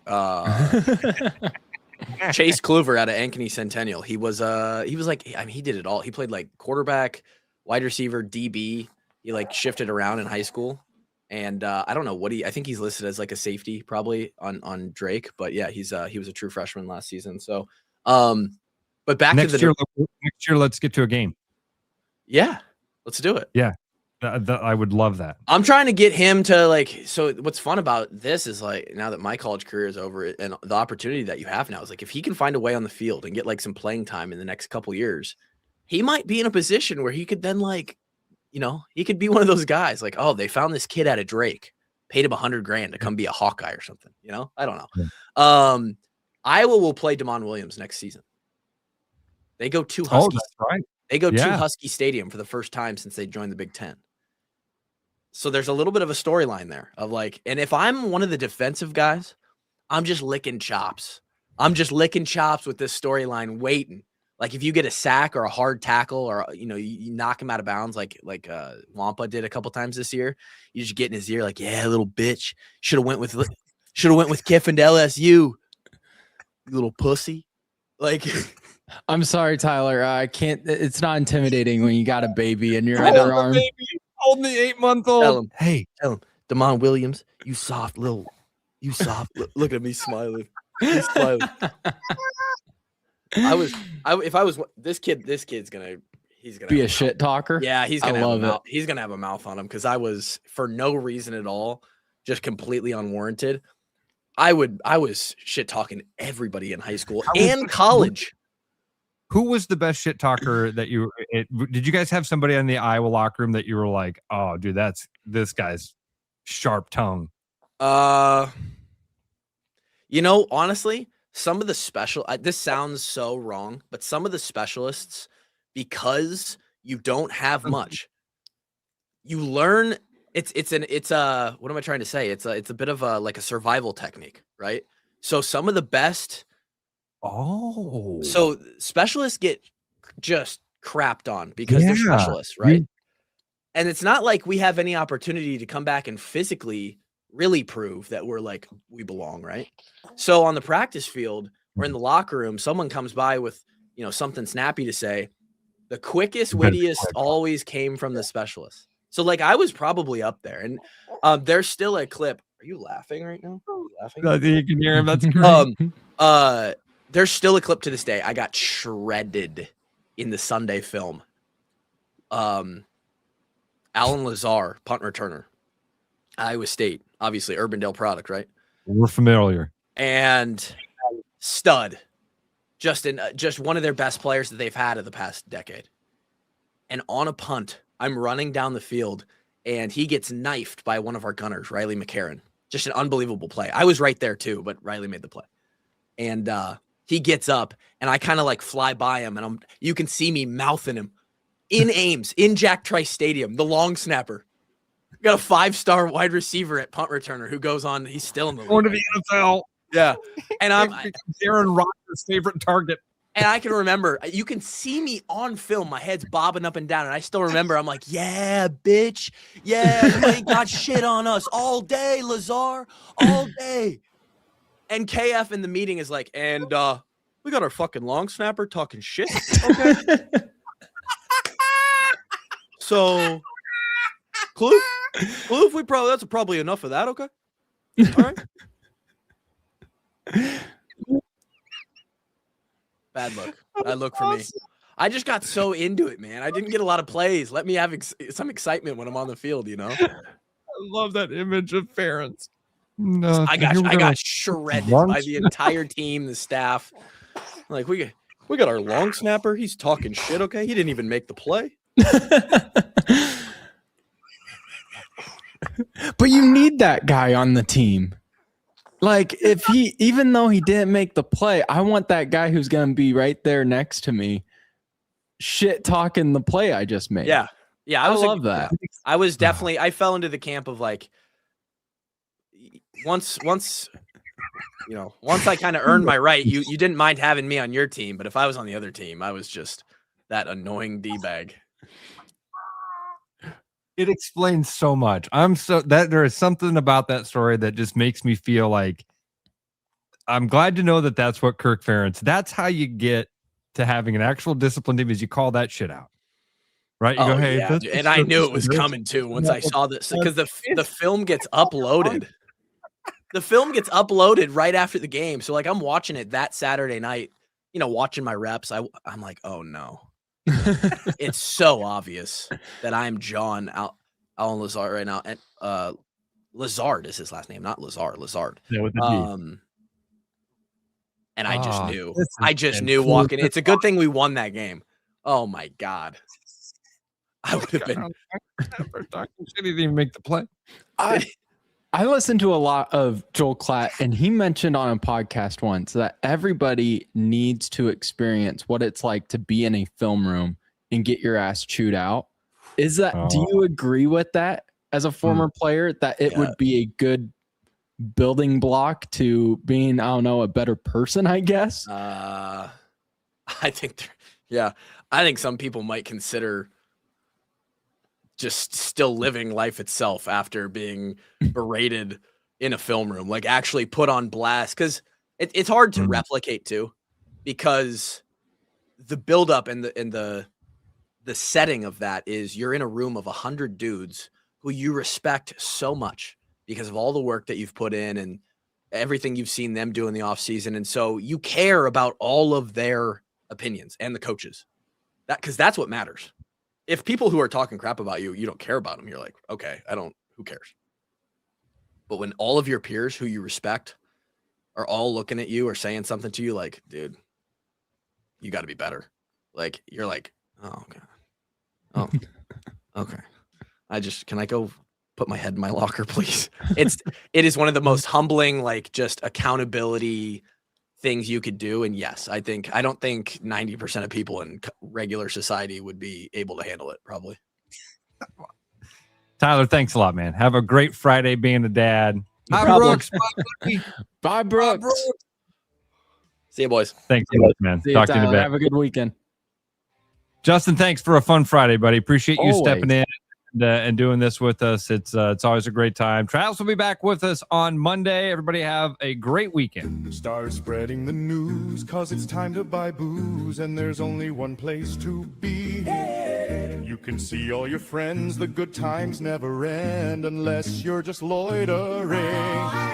A: Chase Clover out of Ankeny Centennial. He was like, I mean, he did it all. He played like quarterback, wide receiver, DB. He like shifted around in high school. And I don't know what I think he's listed as like a safety probably on Drake, but yeah, he was a true freshman last season. So but back
D: next
A: to
D: year, let's get to a game.
A: Yeah, let's do it.
D: Yeah. I would love that.
A: I'm trying to get him to like, so what's fun about this is like, now that my college career is over and the opportunity that you have now is like, if he can find a way on the field and get like some playing time in the next couple years, he might be in a position where he could then like, you know, he could be one of those guys like, oh, they found this kid out of Drake, paid him $100,000 to come be a Hawkeye or something. You know, I don't know.
D: Yeah.
A: Iowa will play Damon Williams next season. They go to Husky.
D: That's right.
A: They go to Husky Stadium for the first time since they joined the Big Ten. So there's a little bit of a storyline there of like, and if I'm one of the defensive guys, I'm just licking chops. I'm just licking chops with this storyline, waiting. Like if you get a sack or a hard tackle or, you know, you knock him out of bounds like Wampa did a couple times this year, you just get in his ear like, yeah, little bitch. Should have went with Kiffin to LSU, you little pussy. Like,
E: I'm sorry, Tyler. I can't. It's not intimidating when you got a baby in your underarm.
D: Holding the 8-month-old.
A: Tell him, Damon Williams, you soft. Look at me smiling. He's smiling. If I was this kid's gonna
E: be a shit talker.
A: Yeah, he's gonna have a mouth on him because I was for no reason at all, just completely unwarranted. I was shit talking everybody in high school and college.
D: Who was the best shit talker that did you guys have somebody in the Iowa locker room that you were like, oh, dude, this guy's sharp tongue?
A: You know, honestly, some of the this sounds so wrong, but some of the specialists, because you don't have much, you learn it's a what am I trying to say? It's a bit of like a survival technique, right? So some of the best. So specialists get just crapped on because they're specialists, right? And it's not like we have any opportunity to come back and physically really prove that we belong, right? So on the practice field or in the locker room, someone comes by with, you know, something snappy to say. The quickest, wittiest always came from the specialist. So like I was probably up there, and there's still a clip. Are you laughing right now? Are you laughing?
D: You can hear him. That's great.
A: There's still a clip to this day. I got shredded in the Sunday film. Alan Lazar, punt returner, Iowa State, obviously Urbandale product, right?
D: We're familiar.
A: And stud, just one of their best players that they've had in the past decade. And on a punt, I'm running down the field, and he gets knifed by one of our gunners, Riley McCarron. Just an unbelievable play. I was right there too, but Riley made the play. And he gets up, and I kind of like fly by him, and you can see me mouthing him in Ames, in Jack Trice Stadium, the long snapper. Got a 5-star wide receiver at punt returner who goes on. He's still in the
D: going to the NFL.
A: Yeah, and I'm
D: Aaron Rodgers' favorite target.
A: And I can remember, you can see me on film. My head's bobbing up and down, and I still remember. I'm like, yeah, bitch, yeah, you ain't got shit on us all day, Lazar, all day. And KF in the meeting is like, and we got our fucking long snapper talking shit. Okay. So, Kloof, that's probably enough of that. Okay. All right. Bad look for me. I just got so into it, man. I didn't get a lot of plays. Let me have some excitement when I'm on the field, you know?
D: I love that image of Ferentz. No,
A: I got shredded by the entire team, the staff. Like, we got our long snapper. He's talking shit, okay? He didn't even make the play.
E: But you need that guy on the team. Like, even though he didn't make the play, I want that guy who's going to be right there next to me, shit talking the play I just made.
A: Yeah. Yeah.
E: I love that.
A: I was definitely, I fell into the camp of like, once I kind of earned my right, you didn't mind having me on your team, but if I was on the other team, I was just that annoying D-bag.
D: It explains so much. There is something about that story that just makes me feel like I'm glad to know that that's what Kirk Ferentz. That's how you get to having an actual discipline team. Is you call that shit out, right? You go, hey,
A: yeah, dude. And I knew it was coming too once I saw this because the film gets uploaded. The film gets uploaded right after the game. So like I'm watching it that Saturday night, watching my reps. I'm like, oh no. It's so obvious that I'm John Allen Lazard right now. And Lazard is his last name, not Lazard. Lazard.
D: Yeah, with the D.
A: And I just knew. I just knew walking. It's a good thing we won that game. Oh my God. I would have been.
D: She didn't even make the play.
E: I listened to a lot of Joel Klatt, and he mentioned on a podcast once that everybody needs to experience what it's like to be in a film room and get your ass chewed out. Is that? Do you agree with that as a former player? That it would be a good building block to being, I don't know, a better person, I guess.
A: I think, I think some people might consider just still living life itself after being berated in a film room, like actually put on blast. Cause it's hard to replicate too, because the buildup and the setting of that is you're in a room of 100 dudes who you respect so much because of all the work that you've put in and everything you've seen them do in the off season. And so you care about all of their opinions and the coaches, cause that's what matters. If people who are talking crap about you, you don't care about them. You're like, okay, who cares? But when all of your peers who you respect are all looking at you or saying something to you, like, dude, you got to be better. Like, you're like, oh, okay. Oh, okay. Can I go put my head in my locker, please? It is one of the most humbling, like just accountability things you could do. And yes, I don't think 90% of people in regular society would be able to handle it, probably.
D: Tyler, thanks a lot, man. Have a great Friday being a dad.
E: Bye, Brooks. Bye, Brooks.
A: See you, boys.
D: Thanks so much, man.
E: See
D: Talk
E: you,
D: to you in a bit.
E: Have a good weekend.
D: Justin, thanks for a fun Friday, buddy. Appreciate you stepping in and doing this with us. It's always a great time. Travis will be back with us on Monday. Everybody have a great weekend.
Q: Start spreading the news, cause it's time to buy booze, and there's only one place to be. You can see all your friends, the good times never end unless you're just loitering.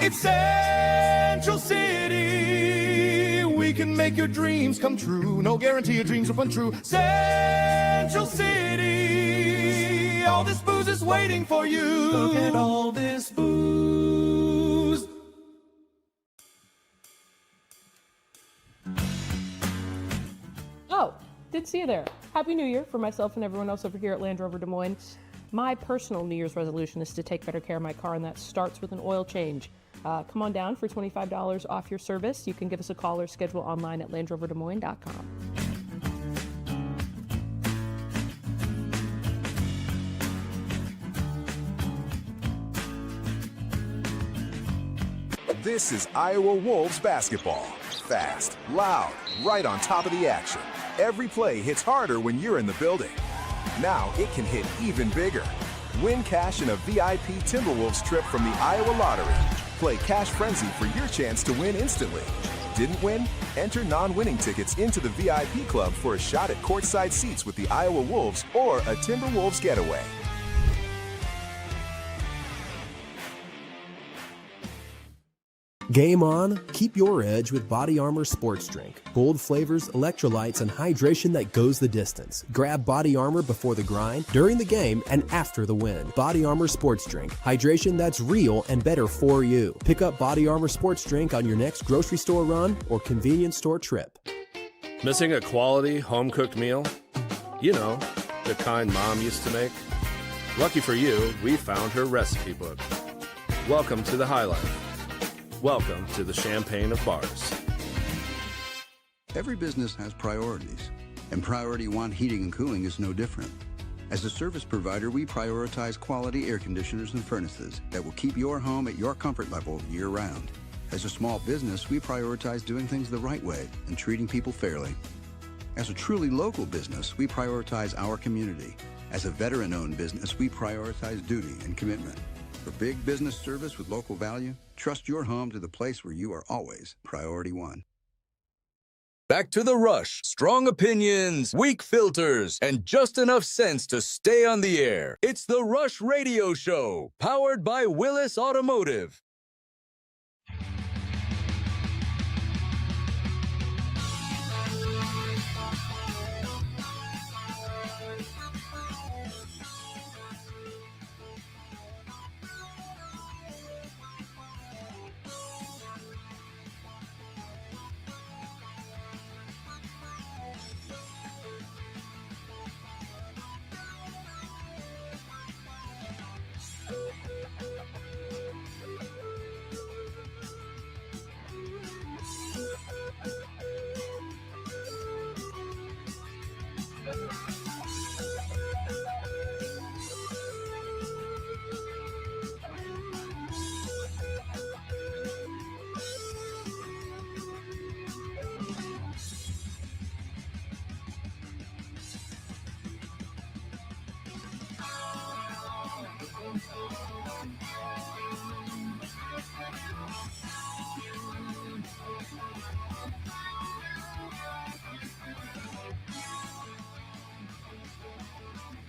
Q: It's Central City. We can make your dreams come true. No guarantee your dreams will come true. Central City. All this booze is waiting for you. Look at all this booze.
L: Oh, did see you there. Happy New Year for myself and everyone else over here at Land Rover Des Moines. My personal New Year's resolution is to take better care of my car, and that starts with an oil change. Come on down for $25 off your service. You can give us a call or schedule online at LandRoverDesMoines.com.
F: This is Iowa Wolves basketball. Fast, loud, right on top of the action. Every play hits harder when you're in the building. Now it can hit even bigger. Win cash in a VIP Timberwolves trip from the Iowa Lottery. Play Cash Frenzy for your chance to win instantly. Didn't win? Enter non-winning tickets into the VIP club for a shot at courtside seats with the Iowa Wolves or a Timberwolves getaway.
G: Game on, keep your edge with Body Armor Sports Drink. Bold flavors, electrolytes, and hydration that goes the distance. Grab Body Armor before the grind, during the game, and after the win. Body Armor Sports Drink. Hydration that's real and better for you. Pick up Body Armor Sports Drink on your next grocery store run or convenience store trip.
V: Missing a quality home-cooked meal? You know, the kind Mom used to make? Lucky for you, we found her recipe book. Welcome to the High Life. Welcome to the Champagne of Bars.
W: Every business has priorities, and Priority One Heating and Cooling is no different. As a service provider, we prioritize quality air conditioners and furnaces that will keep your home at your comfort level year-round. As a small business, we prioritize doing things the right way and treating people fairly. As a truly local business, we prioritize our community As a veteran-owned business, we prioritize duty and commitment. For big business service with local value, trust your home to the place where you are always priority one.
C: Back to the rush. Strong opinions, weak filters, and just enough sense to stay on the air. It's the Rush Radio Show, powered by Willis Automotive.